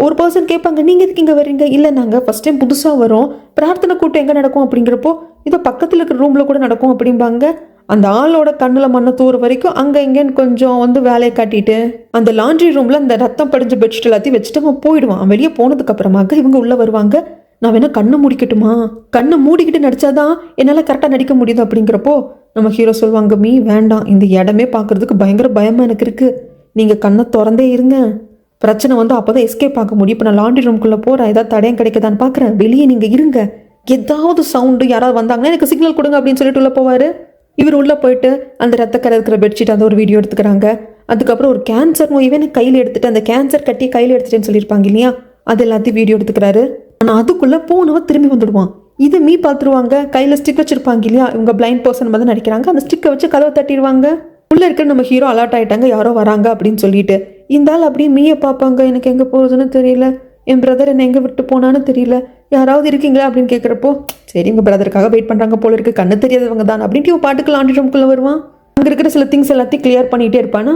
Speaker 1: ஒரு பர்சன் கேட்பாங்க, நீங்கள் எதுக்கு இங்கே வரீங்க? இல்லை, நாங்கள் ஃபஸ்ட் டைம் புதுசாக வரோம், பிரார்த்தனை கூட்டம் எங்கே நடக்கும் அப்படிங்கிறப்போ இதோ பக்கத்தில் இருக்கிற ரூமில் கூட நடக்கும் அப்படிம்பாங்க. அந்த ஆளோட கண்ணில் மண்ணை தூர வரைக்கும் அங்கே இங்கேன்னு கொஞ்சம் வந்து வேலையை காட்டிட்டு அந்த லாண்ட்ரி ரூமில் அந்த ரத்தம் படிஞ்ச பெட்ஷீட் எல்லாத்தையும் வச்சுட்டு அவன் போயிடுவான். வெளியே போனதுக்கு அப்புறமாக இவங்க உள்ளே வருவாங்க. நான் வேணா கண்ணை மூடிக்கட்டுமா, கண்ணை மூடிக்கிட்டு நடிச்சாதான் என்னால் கரெக்டாக நடிக்க முடியுது அப்படிங்கிறப்போ நம்ம ஹீரோ சொல்லுவாங்க, மீ வேண்டாம், இந்த இடமே பார்க்கறதுக்கு பயங்கர பயமாக எனக்கு இருக்குது, நீங்கள் கண்ணை திறந்தே இருங்க, பிரச்சனை வந்து அப்போ தான் எஸ்கேப் ஆக முடியும். இப்போ நான் லாண்ட்ரி ரூம்குள்ளே போகிறேன், ஏதாவது தடையம் கிடைக்குதான்னு பார்க்குறேன், வெளியே நீங்கள் இருங்க, ஏதாவது சவுண்டு யாராவது வந்தாங்கன்னா எனக்கு சிக்னல் கொடுங்க அப்படின்னு சொல்லிட்டு உள்ளே போவார். இவர் உள்ளே போயிட்டு அந்த ரத்தக்கரை இருக்கிற பெட்ஷீட் அந்த ஒரு வீடியோ எடுத்துக்கிறாங்க. அதுக்கப்புறம் ஒரு கேன்சர் நோயவே கையில் எடுத்துட்டு அந்த கேன்சர் கட்டி கையில் எடுத்துட்டேன்னு சொல்லியிருப்பாங்க இல்லையா, அது எல்லாத்தையும் வீடியோ எடுத்துக்கிறாரு. ஆனால் அதுக்குள்ளே போனவன் திரும்பி வந்துடுவான். இது மீ பார்த்துருவாங்க. கையில் ஸ்டிக் வச்சிருப்பாங்க இல்லையா, இவங்க பிளைண்ட் பர்சன் மாதிரி நடிக்கிறாங்க. அந்த ஸ்டிக்கை வச்சு கதவை தட்டிடுவாங்க. உள்ளே இருக்கிற நம்ம ஹீரோ அலர்ட் ஆகிட்டாங்க, யாரோ வராங்க அப்படின்னு சொல்லிட்டு. இந்த ஆள் அப்படியே மீயை பார்ப்பாங்க. எனக்கு எங்கே போகிறதுன்னு தெரியல, என் பிரதர் என்னை எங்கே விட்டு போனான்னு தெரியல, யாராவது இருக்கீங்களா அப்படின்னு கேட்குறப்போ, சரி உங்கள் பிரதருக்காக வெயிட் பண்ணுறாங்க போல இருக்குது, கண்ணு தெரியாதவங்க தான் அப்படின்ட்டு பாட்டுக்கு லாண்ட்ரி ரூம்குள்ளே வருவான். அங்கே இருக்கிற சில திங்ஸ் எல்லாத்தையும் கிளியர் பண்ணிகிட்டே இருப்பானா,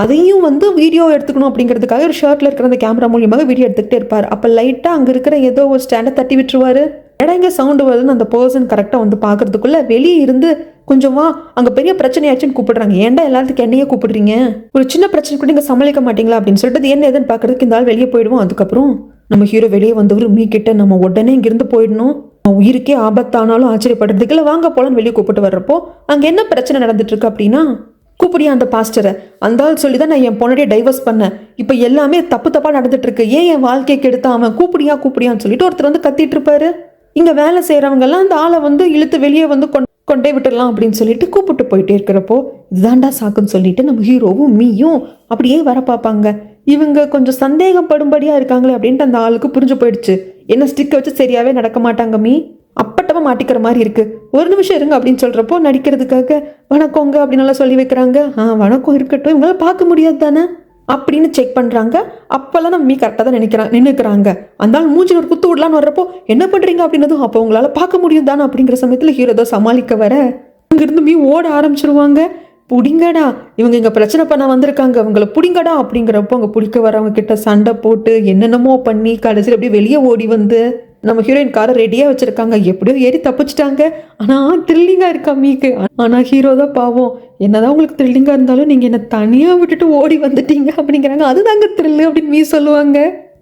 Speaker 1: அதையும் வந்து வீடியோ எடுத்துக்கணும் அப்படிங்கிறதுக்காக ஒரு ஷர்ட்டில் இருக்கிற அந்த கேமரா மூலியமாக வீடியோ எடுத்துக்கிட்டே இருப்பார். அப்போ லைட்டாக அங்கே இருக்கிற ஏதோ ஒரு ஸ்டாண்டை தட்டி விட்டுருவார். இடம் இங்கே சவுண்டு வருதுன்னு அந்த பர்சன் கரெக்டாக வந்து பார்க்கறதுக்குள்ளே வெளியே இருந்து கொஞ்சமா அங்கே பெரிய பிரச்சனையாச்சுன்னு கூப்பிடுறாங்க. ஏன்டா எல்லாத்துக்கும் என்னையே கூப்பிடுறீங்க, ஒரு சின்ன பிரச்சனை கூட நீங்கள் சமாளிக்க மாட்டீங்களா அப்படின்னு சொல்லிட்டு என்ன எதுன்னு பார்க்கறதுக்கு இந்த ஆள் வெளியே போயிடுவோம். அதுக்கப்புறம் நம்ம ஹீரோ வெளியே வந்தவர் மீ கிட்ட நம்ம உடனே இங்கிருந்து போயிடணும், உயிருக்கே ஆபத்தானாலும் ஆச்சரியப்படுறதுக்கு இல்லை, வாங்க போலான்னு வெளியே கூப்பிட்டு வர்றப்போ அங்கே என்ன பிரச்சனை நடந்துட்டு இருக்கு அப்படின்னா, கூப்பிடியா அந்த பாஸ்டரை, அந்த ஆள் சொல்லி தான் நான் என் பொண்ணுடைய டைவர்ஸ் பண்ணேன், இப்போ எல்லாமே தப்பாக நடந்துட்டு இருக்கு, ஏன் என் வாழ்க்கைக்கு எடுத்தா அவன், கூப்பிடியான்னு சொல்லிட்டு ஒருத்தர் வந்து கத்திட்டு இருப்பாரு. இங்கே வேலை செய்கிறவங்கெல்லாம் அந்த ஆளை வந்து இழுத்து வெளியே வந்து கொண்டே விட்டுடலாம் அப்படின்னு சொல்லிட்டு கூப்பிட்டு போயிட்டே இருக்கிறப்போ, இதுதான்டா சாக்குன்னு சொல்லிட்டு நம்ம ஹீரோவும் மீயும் அப்படியே வர பார்ப்பாங்க. இவங்க கொஞ்சம் சந்தேகப்படும்படியாக இருக்காங்களே அப்படின்ட்டு அந்த ஆளுக்கு புரிஞ்சு போயிடுச்சு. என்ன ஸ்டிக்கை வச்சு சரியாகவே நடக்க மாட்டாங்க மீ, அப்பட்டமாக மாட்டிக்கிற மாதிரி இருக்கு, ஒரு நிமிஷம் இருங்க அப்படின்னு சொல்கிறப்போ நடிக்கிறதுக்காக வணக்கங்க அப்படின்னு சொல்லி வைக்கிறாங்க. வணக்கம் இருக்கட்டும், இவங்களால பார்க்க முடியாது தானே அப்படின்னு செக் பண்ணுறாங்க. அப்போல்லாம் நம்ம மீ கரெக்டாக தான் நின்றுக்கிறாங்க. அந்த ஆள் மூஞ்சில் ஒரு குத்து விடலான்னு வர்றப்போ என்ன பண்ணுறீங்க அப்படின்னதும் அப்போ உங்களால் பார்க்க முடியும் தானே அப்படிங்கிற சமயத்தில் ஹீரோ தான் சமாளிக்க வர அங்கேருந்து மீ ஓட ஆரம்பிச்சிருவாங்க. புடிங்கடா, இவங்க இங்கே பிரச்சனை பண்ண வந்திருக்காங்க, அவங்கள புடிங்கடா அப்படிங்கிறப்போ அங்கே பிடிக்க வரவங்க கிட்ட சண்டை போட்டு என்னென்னமோ பண்ணி கடைசியில் அப்படியே வெளியே ஓடி வந்து நம்ம ஹீரோயின் காரை ரெடியாக வச்சுருக்காங்க. எப்படியோ ஏறி தப்பிச்சிட்டாங்க. ஆனால் த்ரில்லிங்காக இருக்கா மீக்கு. ஆனால் ஹீரோ தான் பாவம், என்னதான் உங்களுக்கு த்ரில்லிங்காக இருந்தாலும் நீங்கள் என்னை தனியாக விட்டுட்டு ஓடி வந்துட்டீங்க அப்படிங்கிறாங்க. அதுதாங்க த்ரில்லு அப்படின்னு மீ சொல்லுவாங்க.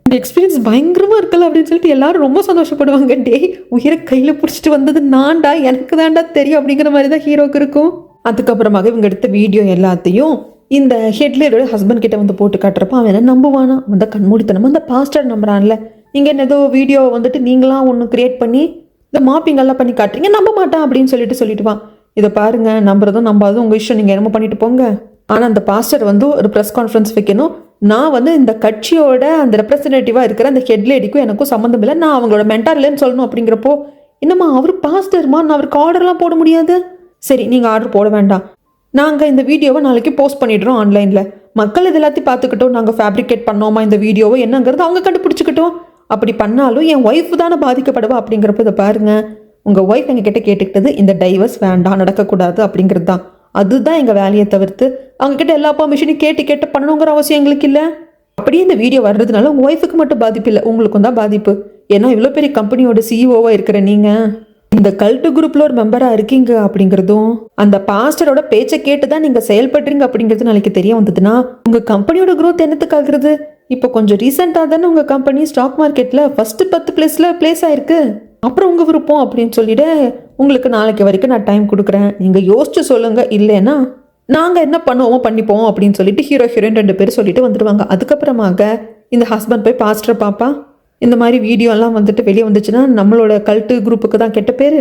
Speaker 1: இந்த எக்ஸ்பீரியன்ஸ் பயங்கரமாக இருக்கல அப்படின்னு சொல்லிட்டு எல்லாரும் ரொம்ப சந்தோஷப்படுவாங்க. டே, உயிரை கையில் பிடிச்சிட்டு வந்தது நான்டா, எனக்கு தான்டா தெரியும் அப்படிங்கிற மாதிரி தான் ஹீரோக்கு இருக்கும். அதுக்கப்புறமாக இவங்க எடுத்த வீடியோ எல்லாத்தையும் இந்த ஹெட்லரோட ஹஸ்பண்ட் கிட்ட வந்து போட்டு காட்டுறப்போ அவன் என்ன நம்புவானா, அவன் தான் கண்மூடித்தனமா அந்த பாஸ்டர் நம்புறான்ல, நீங்கள் என்ன ஏதோ வீடியோ வந்துட்டு நீங்களாம் ஒன்று கிரியேட் பண்ணி இந்த மாப்பிங்கெல்லாம் பண்ணி காட்டுறீங்க, நம்ப மாட்டான் அப்படின்னு சொல்லிட்டுவான். இதை பாருங்க, நம்புறதும் நம்பாதும் உங்கள் இஷ்டம், நீங்கள் என்னமோ பண்ணிட்டு போங்க. ஆனால் அந்த பாஸ்டர் வந்து ஒரு ப்ரெஸ் கான்ஃபரன்ஸ் வைக்கணும், நான் வந்து இந்த கட்சியோட அந்த ரெப்ரஸன்டேட்டிவாக இருக்கிற அந்த ஹெட்லேடிக்கும் எனக்கும் சம்மந்தம் இல்லை, நான் அவங்களோட மென்டார் இல்லைன்னு சொல்லணும் அப்படிங்கிறப்போ, என்னம்மா அவர் பாஸ்டர்மா, நான் அவருக்கு ஆர்டர்லாம் போட முடியாது. சரி, நீங்கள் ஆர்டர் போட வேண்டாம், நாங்கள் இந்த வீடியோவை நாளைக்கு போஸ்ட் பண்ணிடுறோம் ஆன்லைனில், மக்கள் இது எல்லாத்தையும் பார்த்துக்கிட்டோம், நாங்கள் ஃபேப்ரிகேட் பண்ணோமா இந்த வீடியோவை என்னங்கிறது அவங்க கண்டுபிடிச்சிக்கிட்டோம், அப்படி பண்ணாலும் என் ஒய்ஃப் தானே பாதிக்கப்படுவா அப்படிங்கிறப்ப இதை பாருங்கள், உங்கள் ஒய்ஃப் எங்ககிட்ட கேட்டுக்கிட்டது இந்த டைவர்ஸ் வேண்டாம் நடக்கக்கூடாது அப்படிங்கிறது தான், அதுதான் எங்கள் வேலையை தவிர்த்து அவங்கக்கிட்ட எல்லா பர்மிஷனையும் கேட்டு பண்ணணுங்கிற அவசியம் எங்களுக்கு இல்லை. அப்படியே இந்த வீடியோ வர்றதுனால உங்கள் ஒய்ஃபுக்கு மட்டும் பாதிப்பு இல்லை, உங்களுக்கும் தான் பாதிப்பு. ஏன்னா இவ்வளோ பெரிய கம்பெனியோட சிஇஓவாக இருக்கிற நீங்கள் இந்த கல்ட்டு குரூப்பில் ஒரு மெம்பராக இருக்கீங்க அப்படிங்கிறதும் அந்த பாஸ்டரோட பேச்சை கேட்டு தான் நீங்கள் செயல்படுறீங்க அப்படிங்கிறது நாளைக்கு தெரிய வந்ததுன்னா உங்கள் கம்பெனியோட க்ரோத் என்னத்துக்காகிறது. இப்போ கொஞ்சம் ரீசெண்டாக தானே உங்கள் கம்பெனி ஸ்டாக் மார்க்கெட்டில் ஃபஸ்ட்டு 10 பிளேஸில் பிளேஸ் ஆயிருக்கு. அப்புறம் உங்கள் விருப்பம் அப்படின்னு சொல்லிட்டு உங்களுக்கு நாளைக்கு வரைக்கும் நான் டைம் கொடுக்குறேன், நீங்கள் யோசிச்சு சொல்லுங்கள், இல்லைன்னா நாங்கள் என்ன பண்ணுவோமோ பண்ணிப்போம் அப்படின்னு சொல்லிட்டு ஹீரோ ஹீரோயின் 2 பேர் சொல்லிட்டு வந்துடுவாங்க. அதுக்கப்புறமாக இந்த ஹஸ்பண்ட் போய் பாஸ்டரை பாப்பா, இந்த மாதிரி வீடியோலாம் வந்துட்டு வெளியே வந்துச்சுன்னா நம்மளோட கல்ட்டு குரூப்புக்கு தான் கெட்ட பேர்.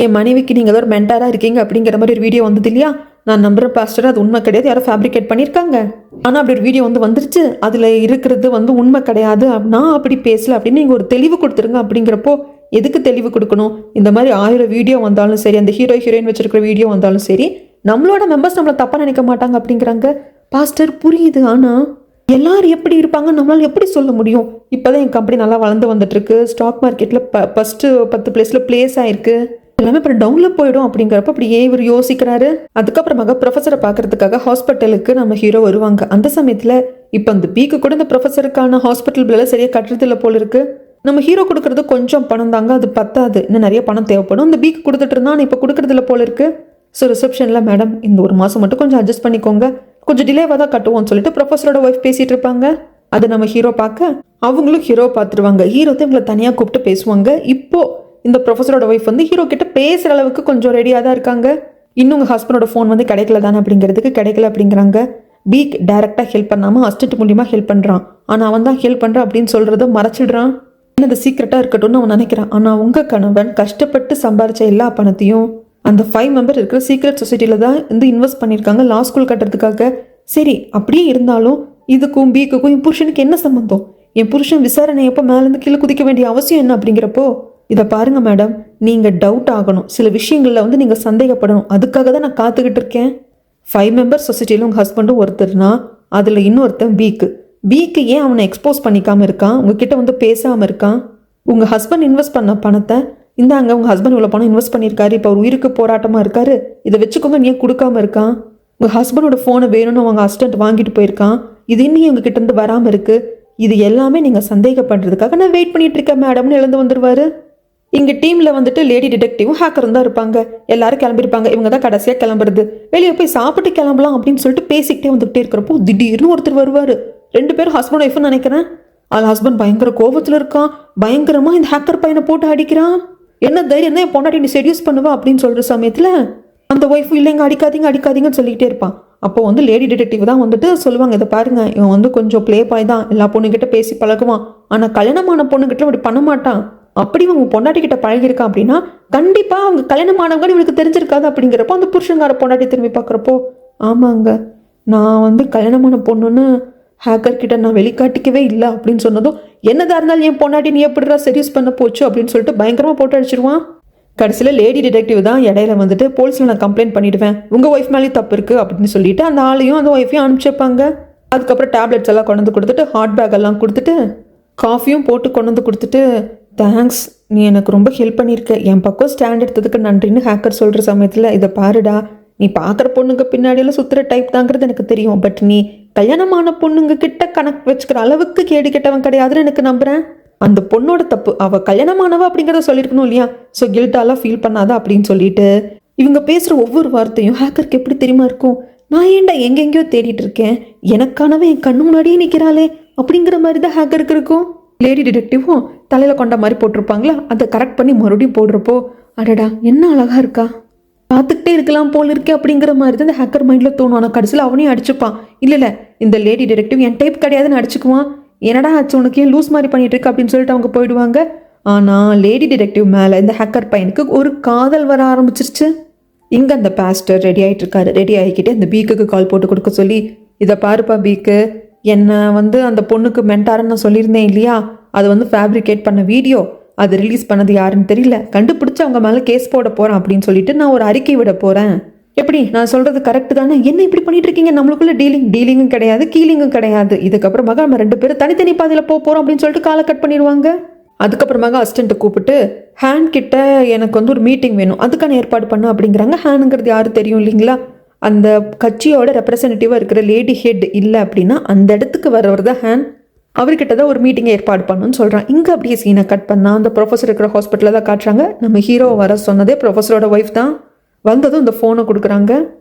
Speaker 1: என் மனைவிக்கு நீங்கள் ஒரு மென்டாராக இருக்கீங்க அப்படிங்கிற மாதிரி ஒரு வீடியோ வந்தது இல்லையா, நான் நம்புகிற பாஸ்டர் அது உண்மை கிடையாது, யாரும் ஃபேப்ரிகேட் பண்ணியிருக்காங்க. ஆனால் அப்படி ஒரு வீடியோ வந்துருச்சு, அதில் இருக்கிறது உண்மை கிடையாது, நான் அப்படி பேசல அப்படின்னு நீங்கள் ஒரு தெளிவு கொடுத்துருங்க. அப்படிங்கிறப்போ எதுக்கு தெளிவு கொடுக்கணும்? இந்த மாதிரி 1000 வீடியோ வந்தாலும் சரி, அந்த ஹீரோயின் வச்சிருக்கிற வீடியோ வந்தாலும் சரி, நம்மளோட மெம்பர்ஸ் நம்மளை தப்பாக நினைக்க மாட்டாங்க அப்படிங்கிறாங்க. பாஸ்டர் புரியுது, ஆனால் எல்லாரும் எப்படி இருப்பாங்க நம்மளால எப்படி சொல்ல முடியும்? இப்போதான் என் கம்பெனி நல்லா வளர்ந்து வந்துட்டு இருக்கு, ஸ்டாக் மார்க்கெட்டில் ஃபஸ்ட்டு 10 பிளேஸில் பிளேஸ் ஆயிருக்கு, எல்லாமே அப்புறம் டவுனில் போயிடும் அப்படிங்கிறப்ப அப்படியே இவர் யோசிக்கிறாரு. அதுக்கப்புறமாக ப்ரொஃபஸரை பார்க்கறதுக்காக ஹாஸ்பிட்டலுக்கு நம்ம ஹீரோ வருவாங்க. அந்த சமயத்தில் இப்போ அந்த பீக்கு கூட இந்த ப்ரொஃபஸருக்கான ஹாஸ்பிட்டல் பில்லை சரியாக கட்டுறதில்ல போல இருக்கு. நம்ம ஹீரோ கொடுக்கறது கொஞ்சம் பணம் தாங்க, அது பத்தாது, இன்னும் நிறைய பணம் தேவைப்படும். அந்த பீக்கு கொடுத்துட்டு இருந்தா இப்போ கொடுக்கறதில்ல போல இருக்கு. ஸோ ரிசப்ஷனில் மேடம் இந்த ஒரு மாதம் மட்டும் கொஞ்சம் அட்ஜஸ்ட் பண்ணிக்கோங்க, கொஞ்சம் டிலேவாக தான் கட்டுவோம்னு சொல்லிட்டு ப்ரொஃபஸரோட ஒய்ஃப் பேசிகிட்டு இருப்பாங்க. அது நம்ம ஹீரோ பார்க்க அவங்களும் ஹீரோ பார்த்துருவாங்க. ஹீரோ தான் இவங்களை தனியாக கூப்பிட்டு பேசுவாங்க. இப்போது இந்த ப்ரொஃபஸரோட ஒய்ஃப் ஹீரோ கிட்ட பேசுகிற அளவுக்கு கொஞ்சம் ரெடியாக தான் இருக்காங்க. இன்னும் உங்கள் ஹஸ்பண்டோட ஃபோன் கிடைக்கல தானே அப்படிங்கிறதுக்கு கிடைக்கல அப்படிங்கிறாங்க. பீக் டைரெக்டாக ஹெல்ப் பண்ணாமல் அசிஸ்டன்ட் மூலியமாக ஹெல்ப் பண்ணுறான். ஆனால் அவன் தான் ஹெல்ப் பண்ணுறான் அப்படின்னு சொல்கிறத மறைச்சிடுறான். அது சீக்கிரட்டாக இருக்கட்டும்னு அவன் நினைக்கிறான். ஆனால் உங்கள் கணவன் கஷ்டப்பட்டு சம்பாரிச்ச எல்லா பணத்தையும் அந்த 5 மெம்பர் இருக்கிற சீக்ரெட் சொசைட்டியில் தான் இன்வெஸ்ட் பண்ணியிருக்காங்க லா ஸ்கூல் கட்டுறதுக்காக. சரி, அப்படியே இருந்தாலும் இதுக்கும் பீக்குக்கும் என் புருஷனுக்கு என்ன சம்பந்தம்? என் புருஷன் விசாரணை எப்போ மேலேருந்து கீழே குதிக்க வேண்டிய அவசியம் என்ன அப்படிங்கிறப்போ, இதை பாருங்க மேடம், நீங்கள் டவுட் ஆகணும், சில விஷயங்களில் நீங்கள் சந்தேகப்படணும், அதுக்காக தான் நான் காத்துக்கிட்டு இருக்கேன். 5 மெம்பர் சொசைட்டியில் உங்கள் ஹஸ்பண்டும் ஒருத்தர்னா அதில் இன்னொருத்தன் பீக்கு ஏன் அவனை எக்ஸ்போஸ் பண்ணிக்காமல் இருக்கான், உங்ககிட்ட பேசாமல் இருக்கான்? உங்கள் ஹஸ்பண்ட் இன்வெஸ்ட் பண்ண பணத்தை இந்தாங்க, உங்கள் ஹஸ்பண்ட் இவ்வளோ பணம் இன்வெஸ்ட் பண்ணியிருக்காரு, இப்போ அவர் உயிருக்கு போராட்டமாக இருக்காரு, இதை வச்சுக்கோங்க, நீ ஏன் கொடுக்காம இருக்கான்? உங்கள் ஹஸ்பண்டோட ஃபோனை வேணும்னு அவங்க அசிஸ்டன்ட் வாங்கிட்டு போயிருக்கான், இது இன்னும் உங்ககிட்ட இருந்து வராமல் இருக்குது, இது எல்லாமே நீங்கள் சந்தேகப்படுறதுக்காக நான் வெயிட் பண்ணிட்டு இருக்கேன் மேடம்னு எழுந்து வந்துடுவார். இங்கே டீமில் லேடி டிடெக்டிவும் ஹேக்கரும் தான் இருப்பாங்க. எல்லாரும் கிளம்பியிருப்பாங்க. இவங்க தான் கடைசியாக கிளம்புறது. வெளியே போய் சாப்பிட்டு கிளம்பலாம் அப்படின்னு சொல்லிட்டு பேசிக்கிட்டே வந்துகிட்டே இருக்கிறப்போ திடீர்னு ஒருத்தர் வருவார். 2 பேரும் ஹஸ்பண்ட் ஒய்ஃப்னு நினைக்கிறேன். அது ஹஸ்பண்ட் பயங்கர கோபத்தில் இருக்கான், பயங்கரமாக இந்த ஹேக்கர் பையனை போட்டு அடிக்கிறான். என்ன தைரியம் தான் என் பொண்டாட்டி நீ செடியூஸ் பண்ணுவா அப்படின்னு சொல்கிற சமயத்தில் அந்த ஒய்ஃப் இல்லைங்க அடிக்காதீங்கன்னு சொல்லிக்கிட்டே இருப்பான். அப்போ லேடி டிடெக்டிவ் தான் சொல்லுவாங்க, இதை பாருங்க, இவன் கொஞ்சம் ப்ளே பாய் தான், எல்லா பொண்ணுகிட்ட பேசி பழகுவான், ஆனால் கல்யாணமான பொண்ணுகிட்ட அப்படி பண்ண மாட்டான். அப்படி அவங்க பொண்டாட்டி கிட்ட பழகிருக்கான் அப்படின்னா கண்டிப்பாக அவங்க கல்யாணமானவங்க இவனுக்கு தெரிஞ்சிருக்காது அப்படிங்கிறப்போ அந்த புருஷங்கார பொண்டாட்டி திரும்பி பார்க்குறப்போ, ஆமாங்க, நான் கல்யாணமான பொண்ணுன்னு ஹேக்கர் கிட்ட நான் வெளிக்காட்டிக்கவே இல்லை அப்படின்னு சொன்னதும், என்னதான் இருந்தாலும் என் பொண்டாட்டி நீ எப்படிடா செடியூஸ் பண்ண போச்சு அப்படின்னு சொல்லிட்டு பயங்கரமாக போட்டு அடிச்சிருவான். கடைசியில் லேடி டிடெக்டிவ் தான் இடையில போலீஸில் நான் கம்ப்ளைண்ட் பண்ணிடுவேன், உங்கள் ஒய்ஃப் மேலேயும் தப்பு இருக்குது அப்படின்னு சொல்லிட்டு அந்த ஆளையும் அந்த ஒய்ஃபையும் அனுப்பிச்சிருப்பாங்க. அதுக்கப்புறம் டேப்லெட்ஸ் எல்லாம் கொண்டு வந்து கொடுத்துட்டு ஹாட் பேக் எல்லாம் கொடுத்துட்டு காஃபியும் போட்டு கொண்டு வந்து கொடுத்துட்டு, தேங்க்ஸ், நீ எனக்கு ரொம்ப ஹெல்ப் பண்ணியிருக்க, என் பக்கம் ஸ்டாண்ட் எடுத்ததுக்கு நன்றின்னு ஹேக்கர் சொல்கிற சமயத்தில், இதை பாருடா, நீ பார்க்குற பொண்ணுங்க பின்னாடியெல்லாம் சுற்றுற டைப் தாங்கிறது எனக்கு தெரியும், பட் நீ கல்யாணமான பொண்ணுங்க கிட்ட கணக்கு வச்சுக்கிற அளவுக்கு கேடு கெட்டவன் கிடையாதுன்னு எனக்கு நம்புகிறேன். அந்த பொண்ணோட தப்பு, அவள் கல்யாணமானவ அப்படிங்கிறத சொல்லியிருக்கணும் இல்லையா, ஸோ கில்ட்டாலாம் ஃபீல் பண்ணாத அப்படின்னு சொல்லிட்டு இவங்க பேசுகிற ஒவ்வொரு வார்த்தையும் ஹேக்கருக்கு எப்படி தெரியுமா இருக்கும்? நான் ஏன்டா எங்கெங்கேயோ தேடிட்டு இருக்கேன், எனக்கானவன் என் கண்ணு முன்னாடியே நிற்கிறாளே அப்படிங்கிற மாதிரி தான் ஹேக்கருக்கு இருக்கும். லேடி டிடெக்டிவும் தலையில் கொண்ட மாதிரி போட்டிருப்பாங்களா, அதை கரெக்ட் பண்ணி மறுபடியும் போடுறப்போ, அடடா என்ன அழகா இருக்கா, பார்த்துக்கிட்டே இருக்கலாம் போல் இருக்கே அப்படிங்கிற மாதிரி தான் இந்த ஹேக்கர் மைண்டில் தோணும். ஆனால் கடைசியில் அவனையும் அடிச்சுப்பான். இல்லை இந்த லேடி டிடெக்டிவ் என் டைப் கிடையாதுன்னு அடிச்சுக்குவான். என்னடா ஆச்சு உனக்கு, ஏன் லூஸ் மாதிரி பண்ணிட்டு இருக்கு அப்படின்னு சொல்லிட்டு அவங்க போயிடுவாங்க. ஆனால் லேடி டிடெக்டிவ் மேலே இந்த ஹேக்கர் பையனுக்கு ஒரு காதல் வர ஆரம்பிச்சிருச்சு. இங்கே அந்த பாஸ்டர் ரெடி ஆகிட்டு இருக்காரு. ரெடி ஆகிக்கிட்டு அந்த பீக்குக்கு கால் போட்டு கொடுக்க சொல்லி, இதை பாருப்பா பீக்கு, என்னை அந்த பொண்ணுக்கு மென்டாருன்னு நான் சொல்லியிருந்தேன் இல்லையா, அது ஃபேப்ரிகேட் பண்ண வீடியோ, அது ரிலீஸ் பண்ணது யாருன்னு தெரியல, கண்டுபிடிச்சு அவங்க மேலே கேஸ் போட போகிறேன் அப்படின்னு சொல்லிட்டு நான் ஒரு அறிக்கை விட போகிறேன். எப்படி, நான் சொல்கிறது கரெக்டு தானே? என்ன இப்படி பண்ணிட்டு இருக்கீங்க? நம்மளுக்குள்ள டீலிங்கும் கிடையாது, கீலிங்கும் கிடையாது. இதுக்கப்புறமாக நம்ம 2 பேரும் தனித்தனி பாதையில் போகிறோம் அப்படின்னு சொல்லிட்டு காலை கட் பண்ணிடுவாங்க. அதுக்கப்புறமாக அசிஸ்டண்ட்டை கூப்பிட்டு, ஹேண்ட் கிட்ட எனக்கு ஒரு மீட்டிங் வேணும், அதுக்கான ஏற்பாடு பண்ண அப்படிங்கிறாங்க. ஹேனுங்கிறது யாரும் தெரியும் இல்லைங்களா, அந்த கட்சியோட ரெப்ரசன்டேட்டிவாக இருக்கிற லேடி ஹெட் இல்லை அப்படின்னா அந்த இடத்துக்கு வரவர் தான் ஹேன். அவர்கிட்ட தான் ஒரு மீட்டிங்கை ஏற்பாடு பண்ணணும்னு சொல்கிறான். இங்கே அப்படியே சீனை கட் பண்ணால் அந்த ப்ரொஃபஸர் இருக்கிற ஹாஸ்பிட்டலில் தான் காட்டுறாங்க. நம்ம ஹீரோவை வர சொன்னதே ப்ரொஃபஸரோட ஒய்ஃப் தான். வந்ததும் இந்த ஃபோனை கொடுக்குறாங்க.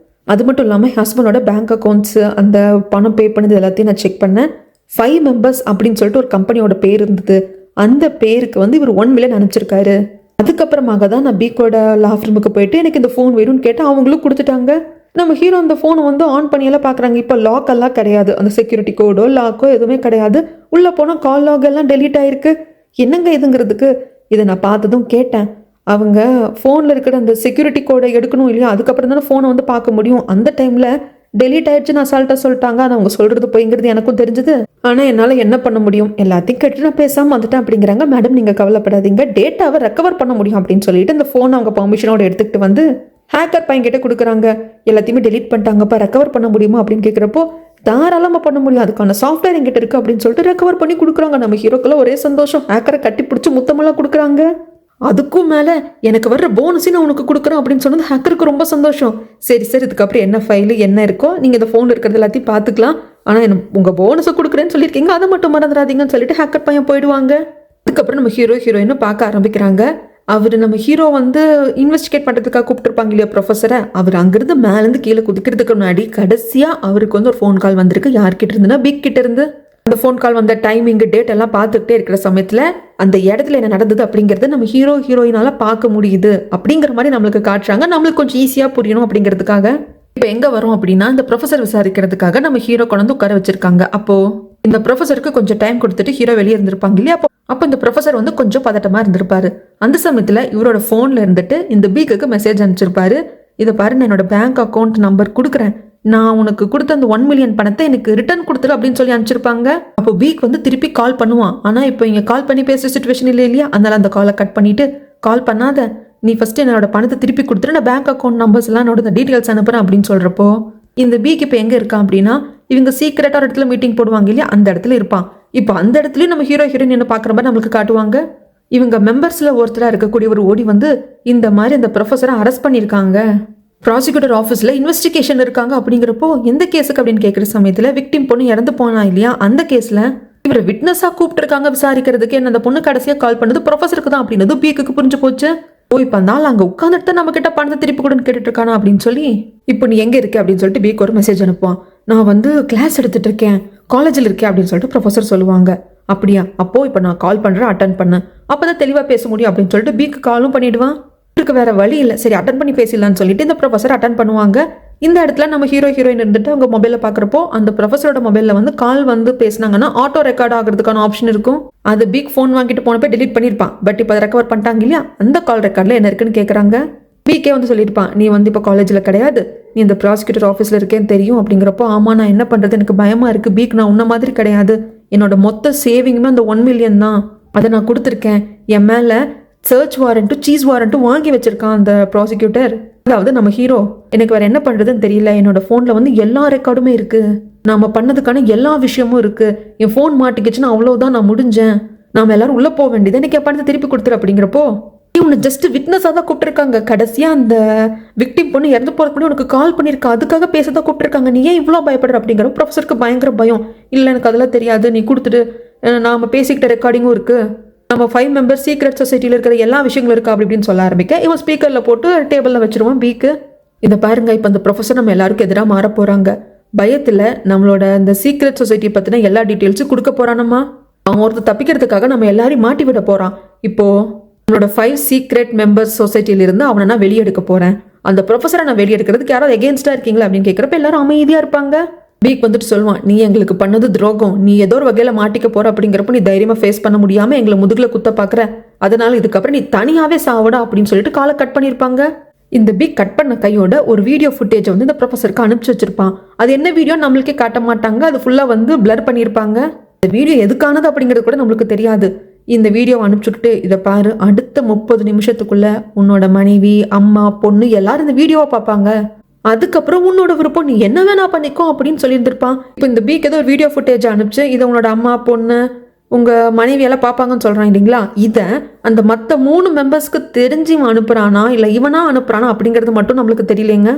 Speaker 1: அது மட்டும் இல்லாமல் ஹஸ்பண்டோட பேங்க் அக்கௌண்ட்ஸு, அந்த பணம் பே பண்ணது எல்லாத்தையும் நான் செக் பண்ணேன். 5 மெம்பர்ஸ் அப்படின்னு சொல்லிட்டு ஒரு கம்பெனியோட பேர் இருந்தது. அந்த பேருக்கு இவர் 1 மில்லியன் அனுப்பிச்சிருக்காரு. அதுக்கப்புறமாக தான் நான் பீக்கோட லா ஃபிர்முக்கு போயிட்டு எனக்கு இந்த ஃபோன் வேணும்னு கேட்டால் அவங்களும் கொடுத்துட்டாங்க. நம்ம ஹீரோ அந்த ஃபோனை வந்து ஆன் பண்ணியெல்லாம் பார்க்குறாங்க. இப்போ லாக் எல்லாம் கிடையாது, அந்த செக்யூரிட்டி கோடோ லாக்கோ எதுவுமே கிடையாது. உள்ளே போனால் கால் லாக் எல்லாம் டெலீட் ஆகிருக்கு. என்னங்க இதுங்கிறதுக்கு இதை நான் பார்த்ததும் கேட்டேன். அவங்க ஃபோனில் இருக்கிற அந்த செக்யூரிட்டி கோடை எடுக்கணும் இல்லையா, அதுக்கப்புறம் தானே ஃபோனை வந்து பார்க்க முடியும். அந்த டைமில் டெலீட் ஆயிடுச்சுன்னு அசால்ட்டாக சொல்லிட்டாங்க. ஆனால் அவங்க சொல்கிறது போய்ங்கிறது எனக்கும் தெரிஞ்சுது. ஆனால் என்னால் என்ன பண்ண முடியும், எல்லாத்தையும் கேட்டு நான் பேசாமல் வந்துட்டேன் அப்படிங்கிறாங்க. மேடம் நீங்கள் கவலைப்படாதீங்க, டேட்டாவை ரெக்கவர் பண்ண முடியும் அப்படின்னு சொல்லிட்டு இந்த ஃபோனை அவங்க பர்மிஷனோட எடுத்துக்கிட்டு வந்து ஹேக்கர் பையன்கிட்ட கொடுக்குறாங்க. எல்லாத்தையுமே டெலீட் பண்ணிட்டாங்கப்பா, ரெக்கவர் பண்ண முடியுமா அப்படின்னு கேட்குறப்போ தாராளமாக பண்ண முடியும், அதுக்கான சாஃப்ட்வேர் எங்கிட்ட இருக்குது அப்படின்னு சொல்லிட்டு ரெக்கவர் பண்ணி கொடுக்குறாங்க. நம்ம ஹீரோக்கெல்லாம் ஒரே சந்தோஷம். ஹேக்கரை கட்டி பிடிச்சி முத்தமெல்லாம் கொடுக்குறாங்க. அதுக்கும் மேலே எனக்கு வர்ற போனஸையும் நான் உனக்கு கொடுக்குறோம் அப்படின்னு சொன்னது ஹேக்கருக்கு ரொம்ப சந்தோஷம். சரி சரி, இதுக்கப்புறம் என்ன ஃபைலு என்ன இருக்கோ நீங்கள் இந்த ஃபோனில் இருக்கிறது எல்லாத்தையும் பார்த்துக்கலாம். ஆனால் உங்கள் போனஸை கொடுக்குறேன்னு சொல்லியிருக்கீங்க, அதை மட்டும் மறந்துடாதீங்கன்னு சொல்லிட்டு ஹேக்கர் பையன் போயிடுவாங்க. அதுக்கப்புறம் நம்ம ஹீரோயினும் பார்க்க ஆரம்பிக்கிறாங்க. அவர் நம்ம ஹீரோ வந்து இன்வெஸ்டிகேட் பண்ணுறதுக்காக கூப்பிட்டுருப்பாங்க இல்லையா ப்ரொஃபஸரை, அவர் அங்கேருந்து மேலேருந்து கீழே குதிக்கிறதுக்கு முன்னாடி கடைசியாக அவருக்கு வந்து ஒரு ஃபோன் கால் வந்திருக்கு. யார்கிட்ட இருந்துன்னா பிக் கிட்ட இருந்து. அந்த ஃபோன் கால் வந்த டைமிங் டேட் எல்லாம் பார்த்துக்கிட்டே இருக்கிற சமயத்தில் அந்த இடத்துல என்ன நடந்தது அப்படிங்கிறது நம்ம ஹீரோயினால் பார்க்க முடியுது அப்படிங்கிற மாதிரி நம்மளுக்கு காட்டுறாங்க. நம்மளுக்கு கொஞ்சம் ஈஸியாக புரியணும் அப்படிங்கிறதுக்காக. இப்போ எங்கே வரும் அப்படின்னா இந்த ப்ரொஃபஸர் விசாரிக்கிறதுக்காக நம்ம ஹீரோ கொண்டு உட்கார வச்சிருக்காங்க. அப்போது இந்த ப்ரொஃபஸருக்கு கொஞ்சம் டைம் கொடுத்துட்டு ஹீரோ வெளியே இருந்திருப்பாங்க இல்லையா, அப்போ இந்த ப்ரொஃபஸர் வந்து கொஞ்சம் பதட்டமாக இருந்திருப்பாரு. அந்த சமயத்தில் இவரோட ஃபோனில் இருந்துட்டு இந்த பீக்குக்கு மெசேஜ் அனுப்பிச்சிருப்பாரு. இதை பாரு, நான் என்னோட பேங்க் அக்கௌண்ட் நம்பர் கொடுக்குறேன், நான் உனக்கு கொடுத்த அந்த 1 மில்லியன் பணத்தை எனக்கு ரிட்டர்ன் கொடுத்துரு அப்படின்னு சொல்லி அனுப்பிச்சிருப்பாங்க. அப்போ பீக் வந்து திருப்பி கால் பண்ணுவான். ஆனால் இப்போ இங்கே கால் பண்ணி பேசுகிற சுச்சுவேஷன் இல்லை இல்லையா, அதனால அந்த காலை கட் பண்ணிட்டு கால் பண்ணாத, நீ ஃபர்ஸ்ட் என்னோட பணத்தை திருப்பி கொடுத்துரு, நான் பேங்க் அக்கௌண்ட் நம்பர்ஸ் எல்லாம் என்னோட டீட்டெயில்ஸ் அனுப்புறேன் அப்படின்னு சொல்றப்போ இந்த பீக் இப்போ எங்கே இருக்கான் அப்படின்னா இவங்க சீக்கிரட்டாக ஒரு இடத்துல மீட்டிங் போடுவாங்க இல்லையா, அந்த இடத்துல இருப்பான். இப்போ அந்த இடத்துலயும் நம்ம ஹீரோயின் என்ன பார்க்குற மாதிரி நம்மளுக்கு காட்டுவாங்க. இவங்க மெம்பர்ஸில் ஒருத்தராக இருக்கக்கூடிய ஒரு ஓடி வந்து இந்த மாதிரி அந்த ப்ரொஃபஸரை அரெஸ்ட் பண்ணியிருக்காங்க, ப்ராசிக்யூட்டர் ஆஃபீஸில் இன்வெஸ்டிகேஷன் இருக்காங்க அப்படிங்கிறப்போ எந்த கேஸுக்கு அப்படின்னு கேட்குற சமயத்தில் விக்டிம் பொண்ணு இறந்து போனா இல்லையா, அந்த கேஸில் இவரை விட்னஸாக கூப்பிட்டுருக்காங்க விசாரிக்கிறதுக்கு. என்ன அந்த பொண்ணு கடைசியாக கால் பண்ணது ப்ரொஃபஸருக்கு தான் அப்படின்னது பீக்குக்கு புரிஞ்சு போச்சு. இப்போ அந்த ஆள் அங்கே உட்காந்துட்டு நம்ம கிட்ட பணத்தை திருப்பி கொடுன்னு கேட்டுட்டு இருக்கானா அப்படின்னு சொல்லி இப்போ நீ எங்கே இருக்க அப்படின்னு சொல்லிட்டு பீக் ஒரு மெசேஜ் அனுப்புவான். நான் வந்து கிளாஸ் எடுத்துட்டு இருக்கேன், காலேஜில் இருக்கேன் அப்படின்னு சொல்லிட்டு ப்ரொஃபஸர் சொல்லுவாங்க. அப்படியா, அப்போ இப்போ நான் கால் பண்ணுறேன், அட்டன் பண்ணேன், அப்போதான் தெளிவாக பேச முடியும் அப்படின்னு சொல்லிட்டு பீக்கு காலும் பண்ணிடுவான். இருக்கு வேற வழி இல்லை, சரி அட்டன் பண்ணி பேசிடலான்னு சொல்லிட்டு இந்த ப்ரொஃபஸர் அட்டன் பண்ணுவாங்க. இந்த இடத்துல நம்ம ஹீரோயின் இருந்துட்டு அவங்க மொபைலில் பார்க்குறப்போ அந்த ப்ரொஃபஸரோட மொபைலில் வந்து கால் வந்து பேசினாங்கன்னா ஆட்டோ ரெக்கார்ட் ஆகிறதுக்கான ஆப்ஷன் இருக்கும். அது பிக் ஃபோன் வாங்கிட்டு போனப்போ டெலிட் பண்ணியிருப்பான். பட் இப்போ அதை ரெக்கவர் பண்ணிட்டாங்க இல்லையா, அந்த கால் ரெக்கார்டில் என்ன இருக்குன்னு கேட்குறாங்க. பிகே வந்து சொல்லியிருப்பான், நீ வந்து இப்போ காலேஜில் கிடையாது, நீ இந்த ப்ராசிக்யூட்டர் ஆஃபீஸில் இருக்கேன்னு தெரியும் அப்படிங்கிறப்போ ஆமாம் நான் என்ன பண்ணுறது, எனக்கு பயமாக இருக்குது பீக், நான் உன்ன மாதிரி கிடையாது, என்னோட மொத்த சேவிங்குமே அந்த 1 மில்லியன் தான், அதை நான் கொடுத்துருக்கேன், என் மேலே சர்ச் வாரண்ட்டும் சீஸ் வாரண்ட்டும் வாங்கி வச்சிருக்கான் அந்த ப்ராசிக்யூட்டர். அதாவது நம்ம ஹீரோ, எனக்கு வேற என்ன பண்ணுறதுன்னு தெரியல, என்னோட ஃபோனில் வந்து எல்லா ரெக்கார்டுமே இருக்குது, நாம் பண்ணதுக்கான எல்லா விஷயமும் இருக்குது, என் ஃபோன் மாட்டிக்கிச்சுன்னா அவ்வளோதான், நான் முடிஞ்சேன், நாம் எல்லாரும் உள்ளே போக வேண்டியது, எனக்கு என் பணத்தை திருப்பி கொடுத்துரு அப்படிங்கிறப்போ இவனை ஜஸ்ட் விட்னஸாக தான் கூப்பிட்டுருக்காங்க. கடைசியாக அந்த விக்டிம் பொண்ணு இறந்து போகிறதுக்கு முன்னாடி உனக்கு கால் பண்ணியிருக்கா, அதுக்காக பேச தான் கூப்பிட்டுருக்காங்க, நீ ஏன் இவ்வளோ பயப்படுற அப்படிங்கிற ப்ரொஃபஸருக்கு பயங்கர பயம். இல்லை எனக்கு அதெல்லாம் தெரியாது, நீ கொடுத்துட்டு நாம் பேசிக்கிட்ட ரெக்கார்டிங்கும் இருக்குது, நம்ம 5 மெம்பர்ஸ் சீக்ரெட் சொசைட்டியில் இருக்கிற எல்லா விஷயங்களும் இருக்கா அப்படி இப்படின்னு சொல்ல ஆரம்பிக்க இவன் ஸ்பீக்கரில் போட்டு டேபிளில் வச்சிருவான் பீக்கு. இதை பாருங்க, இப்போ அந்த ப்ரொஃபஸர் நம்ம எல்லாருக்கும் எதிராக மாற போகிறாங்க. பயத்தில் நம்மளோட இந்த சீக்ரெட் சொசைட்டி பற்றின எல்லா டீட்டெயில்ஸும் கொடுக்க போகிறானம்மா. அவன் ஒருத்தர் தப்பிக்கிறதுக்காக நம்ம எல்லாரையும் மாட்டி விட போகிறான். இப்போது நம்மளோட 5 சீக்ரெட் மெம்பர்ஸ் சொசைட்டியிலிருந்து அவனை நான் வெளியெடுக்க போகிறேன். அந்த ப்ரொஃபஸரை நான் வெளியெடுக்கிறதுக்கு யாராவது எகென்ஸ்டாக இருக்கீங்களா அப்படின்னு கேட்குறப்ப எல்லாரும் அமைதியாக இருப்பாங்க. பீக் வந்துட்டு சொல்லுவான், நீ எங்களுக்கு பண்ணது துரோகம், நீ ஏதோ ஒரு வகையில் மாட்டிக்க போற அப்படிங்கிறப்ப நீ தைரியமாக ஃபேஸ் பண்ண முடியாமல் எங்களை முதுகில் குத்த பார்க்குற, அதனால இதுக்கப்புறம் நீ தனியாகவே சாவடா அப்படின்னு சொல்லிட்டு காலை கட் பண்ணியிருப்பாங்க. இந்த பீக் கட் பண்ண கையோட ஒரு வீடியோ ஃபுட்டேஜை வந்து இந்த ப்ரொஃபஸருக்கு அனுப்பிச்சு வச்சிருப்பான். அது என்ன வீடியோ நம்மளுக்கே காட்ட மாட்டாங்க, அது ஃபுல்லாக வந்து பிளர் பண்ணியிருப்பாங்க. இந்த வீடியோ எதுக்கானது அப்படிங்கிறது கூட நம்மளுக்கு தெரியாது. இந்த வீடியோ அனுப்பிச்சுட்டு இதை பாரு, அடுத்த 30 நிமிஷத்துக்குள்ள உன்னோட மனைவி அம்மா பொண்ணு எல்லாரும் இந்த வீடியோவை பார்ப்பாங்க, அதுக்கப்புறம் உன்னோட விருப்பம், நீ என்ன வேணா பண்ணிக்கோ அப்படின்னு சொல்லியிருந்திருப்பான். இப்போ இந்த பீக் ஏதோ ஒரு வீடியோ ஃபுட்டேஜ் அனுப்பிச்சு இதை உன்னோட அம்மா பொண்ணு உங்கள் மனைவியெல்லாம் பார்ப்பாங்கன்னு சொல்கிறான் இல்லைங்களா, இதை அந்த மற்ற 3 மெம்பர்ஸ்க்கு தெரிஞ்சு இவன் அனுப்புகிறானா இல்லை இவனா அனுப்புகிறானா அப்படிங்கிறது மட்டும் நம்மளுக்கு தெரியலைங்க.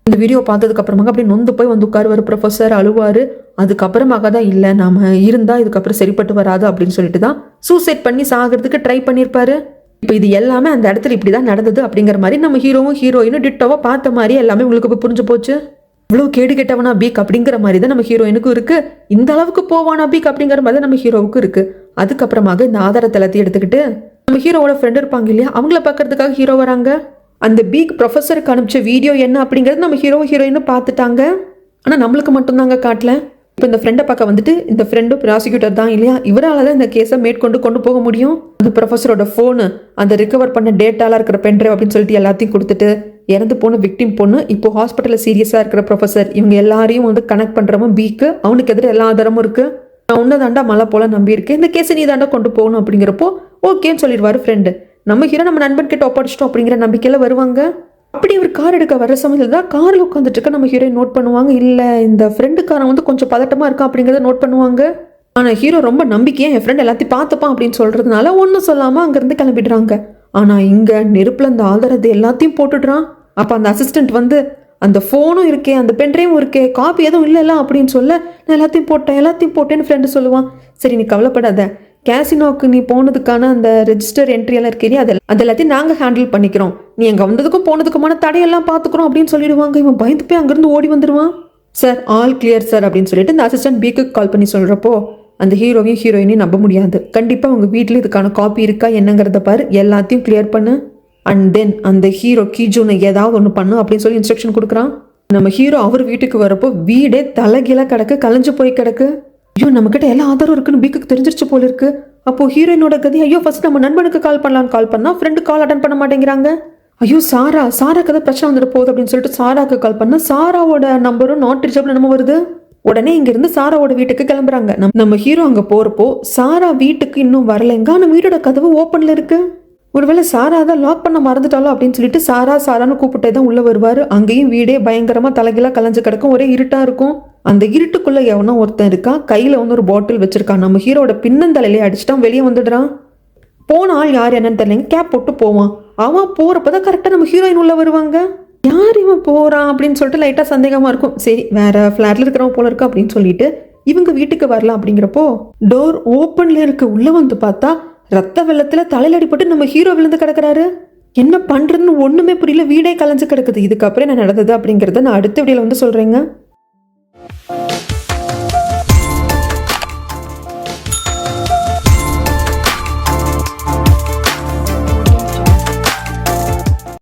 Speaker 1: இந்த வீடியோ பார்த்ததுக்கு அப்புறமாக அப்படி நொந்து போய் வந்து உட்காருவார் ப்ரொஃபஸர், அழுவார். அதுக்கப்புறமாக தான் இல்லை நாம் இருந்தால் இதுக்கப்புறம் சரிப்பட்டு வராது அப்படின்னு சொல்லிட்டு தான் சூசைட் பண்ணி சாகிறதுக்கு ட்ரை பண்ணியிருப்பாரு. இப்போ இது எல்லாமே அந்த இடத்துல இப்படி தான் நடந்தது அப்படிங்கிற மாதிரி நம்ம ஹீரோவும் ஹீரோயினும் டிட்டோவாக பார்த்த மாதிரி எல்லாமே உங்களுக்கு போய் புரிஞ்சு போச்சு. இவ்வளோ கேடு கெட்டவனா பீக் அப்படிங்கிற மாதிரி தான் நம்ம ஹீரோயினுக்கும் இருக்குது. இந்த அளவுக்கு போவானா பீக் அப்படிங்கிற மாதிரி தான் நம்ம ஹீரோவுக்கும் இருக்குது. அதுக்கப்புறமாக இந்த ஆதாரத்தை எல்லாத்தையும் எடுத்துக்கிட்டு நம்ம ஹீரோவோட ஃப்ரெண்டு இருப்பாங்க இல்லையா, அவங்கள பார்க்கறதுக்காக ஹீரோ வராங்க. அந்த பீக் ப்ரொஃபஸருக்கு அனுப்பிச்ச வீடியோ என்ன அப்படிங்கிறது நம்ம ஹீரோயின் பார்த்துட்டாங்க. ஆனால் நம்மளுக்கு மட்டும்தாங்க காட்டல. இப்போ இந்த ஃப்ரெண்டை பார்க்க வந்துட்டு இந்த ஃப்ரெண்டும் ப்ராசிக்யூட்டர் தான் இல்லையா, இவரால் தான் இந்த கேஸை கொண்டு போக முடியும். அந்த ப்ரொஃபஸரோட ஃபோனு, அந்த ரிகவர் பண்ண டேட்டாலாம் இருக்கிற பென்ட்ரைவ் அப்படின்னு சொல்லிட்டு எல்லாத்தையும் கொடுத்துட்டு இறந்து போன விக்டிம் பொண்ணு, இப்போ ஹாஸ்பிட்டலில் சீரியஸாக இருக்கிற ப்ரொஃபஸர், இவங்க எல்லாரையும் வந்து கனெக்ட் பண்ணுறவன் பீக்கு. அவனுக்கு எதிர எல்லா ஆதாரமும் இருக்குது. நான் உன்னை தாண்டா மழை போல நம்பியிருக்கேன், இந்த கேஸை நீ தாண்டா கொண்டு போகணும் அப்படிங்கிறப்போ ஓகேன்னு சொல்லிடுவார் ஃப்ரெண்டு. நம்ம ஹீரோ நம்ம நண்பன் கிட்ட ஒப்படைச்சிட்டோம் அப்படிங்கிற நம்பிக்கையில் வருவாங்க. அப்படி அவர் கார் எடுக்க வர சமயத்தில் தான் காரில் உட்காந்துட்டு இருக்க நம்ம ஹீரோயின் நோட் பண்ணுவாங்க. இல்லை, இந்த ஃப்ரெண்டுக்காரன் வந்து கொஞ்சம் பதட்டமாக இருக்கான் அப்படிங்கிறத நோட் பண்ணுவாங்க. ஆனால் ஹீரோ ரொம்ப நம்பிக்கையாக என் ஃப்ரெண்ட் எல்லாத்தையும் பார்த்துப்பான் அப்படின்னு சொல்கிறதுனால ஒன்றும் சொல்லாமல் அங்கேருந்து கிளம்பிடுறாங்க. ஆனால் இங்கே நெருப்பில் அந்த ஆதாரத்தை எல்லாத்தையும் போட்டுடுறான். அப்போ அந்த அசிஸ்டண்ட் வந்து அந்த ஃபோனும் இருக்கே, அந்த பென்ட்ரைவும் இருக்கே, காப்பி எதுவும் இல்லைல்ல அப்படின்னு சொல்ல, நான் எல்லாத்தையும் போட்டேன்னு ஃப்ரெண்டு சொல்லுவான். சரி நீ கவலைப்படாத, கேசினோக்கு நீ போனதுக்கான அந்த ரெஜிஸ்டர் என்ட்ரி எல்லாம் இருக்கே, அது எல்லாத்தையும் நாங்கள் ஹேண்டில் பண்ணிக்கிறோம், நீ அங்கே வந்ததுக்கும் போனதுக்குமான தடையெல்லாம் பார்த்துக்குறோம் அப்படின்னு சொல்லிடுவாங்க. இவன் பயந்து போய் அங்கேருந்து ஓடி வந்துடுவான். சார் ஆல் கிளியர் சார் அப்படின்னு சொல்லிட்டு இந்த அசிஸ்டன்ட் பீக்கு கால் பண்ணி சொல்கிறப்போ அந்த ஹீரோயினையும் நம்ப முடியாது. கண்டிப்பாக அவங்க வீட்டில் இதுக்கான காப்பி இருக்கா என்னங்கிறத பாரு, எல்லாத்தையும் கிளியர் பண்ணு. அண்ட் தென் அந்த ஹீரோ கீஜூனை ஏதாவது ஒன்று பண்ணு அப்படின்னு சொல்லி இன்ஸ்ட்ரக்ஷன் கொடுக்குறான். நம்ம ஹீரோ அவர் வீட்டுக்கு வரப்போ வீடே தலைகீழ கிடக்கு, கலைஞ்சு போய் கிடக்கு. ஐயோ நம்மக்கிட்ட எல்லா ஆதாரம் இருக்குன்னு பீக்கு தெரிஞ்சிருச்சு போல இருக்கு. அப்போ ஹீரோயினோட கதி, ஐயோ ஃபர்ஸ்ட் நம்ம நண்பனுக்கு கால் பண்ணா ஃப்ரெண்டு கால் அட்டன் பண்ண மாட்டேங்கிறாங்க. ஐயோ சாராக்கு தான் பிரச்சனை வந்துட்டு போகுது அப்படின்னு சொல்லிட்டு சாராக்கு கால் பண்ணா சாராவோட நம்பரும் நாட் ரீச்சபிள் நம்ம வருது. உடனே இங்கிருந்து சாராவோட வீட்டுக்கு கிளம்புறாங்க. நம்ம ஹீரோ அங்கே போறப்போ சாரா வீட்டுக்கு இன்னும் வரலைங்க. ஆனால் வீட்டோட கதவு ஓப்பன்ல இருக்கு. ஒருவேளை சாரா தான் லாக் பண்ண மறந்துட்டாலோ அப்படின்னு சொல்லிட்டு சாரான்னு கூப்பிட்டே தான் உள்ள வருவாரு. அங்கேயும் வீடே பயங்கரமா தலைகீழா கலைஞ்சு கிடக்கும், ஒரே இருட்டா இருக்கும். அந்த இருட்டுக்குள்ள எவனோ ஒருத்தன் இருக்கான், கையில வந்து ஒரு பாட்டில் வச்சிருக்கான். நம்ம ஹீரோட பின்னந்தலையிலே அடிச்சுட்டான், வெளியே வந்துடுறான். போன ஆள் யார் என்னன்னு தெரியலங்க, கேப் போட்டு போவான். அவன் போறப்பதான் கரெக்டா நம்ம ஹீரோயின் உள்ள வருவாங்க. யார் இவன் போறான் அப்படின்னு சொல்லிட்டு லைட்டா சந்தேகமா இருக்கும். சரி வேற ஃபிளாட்ல இருக்கிறவன் போல இருக்கு அப்படின்னு சொல்லிட்டு இவங்க வீட்டுக்கு வரலாம். அப்படிங்கிறப்போ டோர் ஓப்பன்ல இருக்கு. உள்ள வந்து பார்த்தா ரத்த வெள்ளத்துல தலையில அடிப்பட்டு நம்ம ஹீரோ விழுந்து கிடக்குறாரு. என்ன பண்றதுன்னு ஒண்ணுமே புரியல, வீடே கலைஞ்சு கிடக்குது. இதுக்கப்புறம் என்ன நடந்தது அப்படிங்கறத நான் அடுத்த வீடியோல வந்து சொல்றேங்க.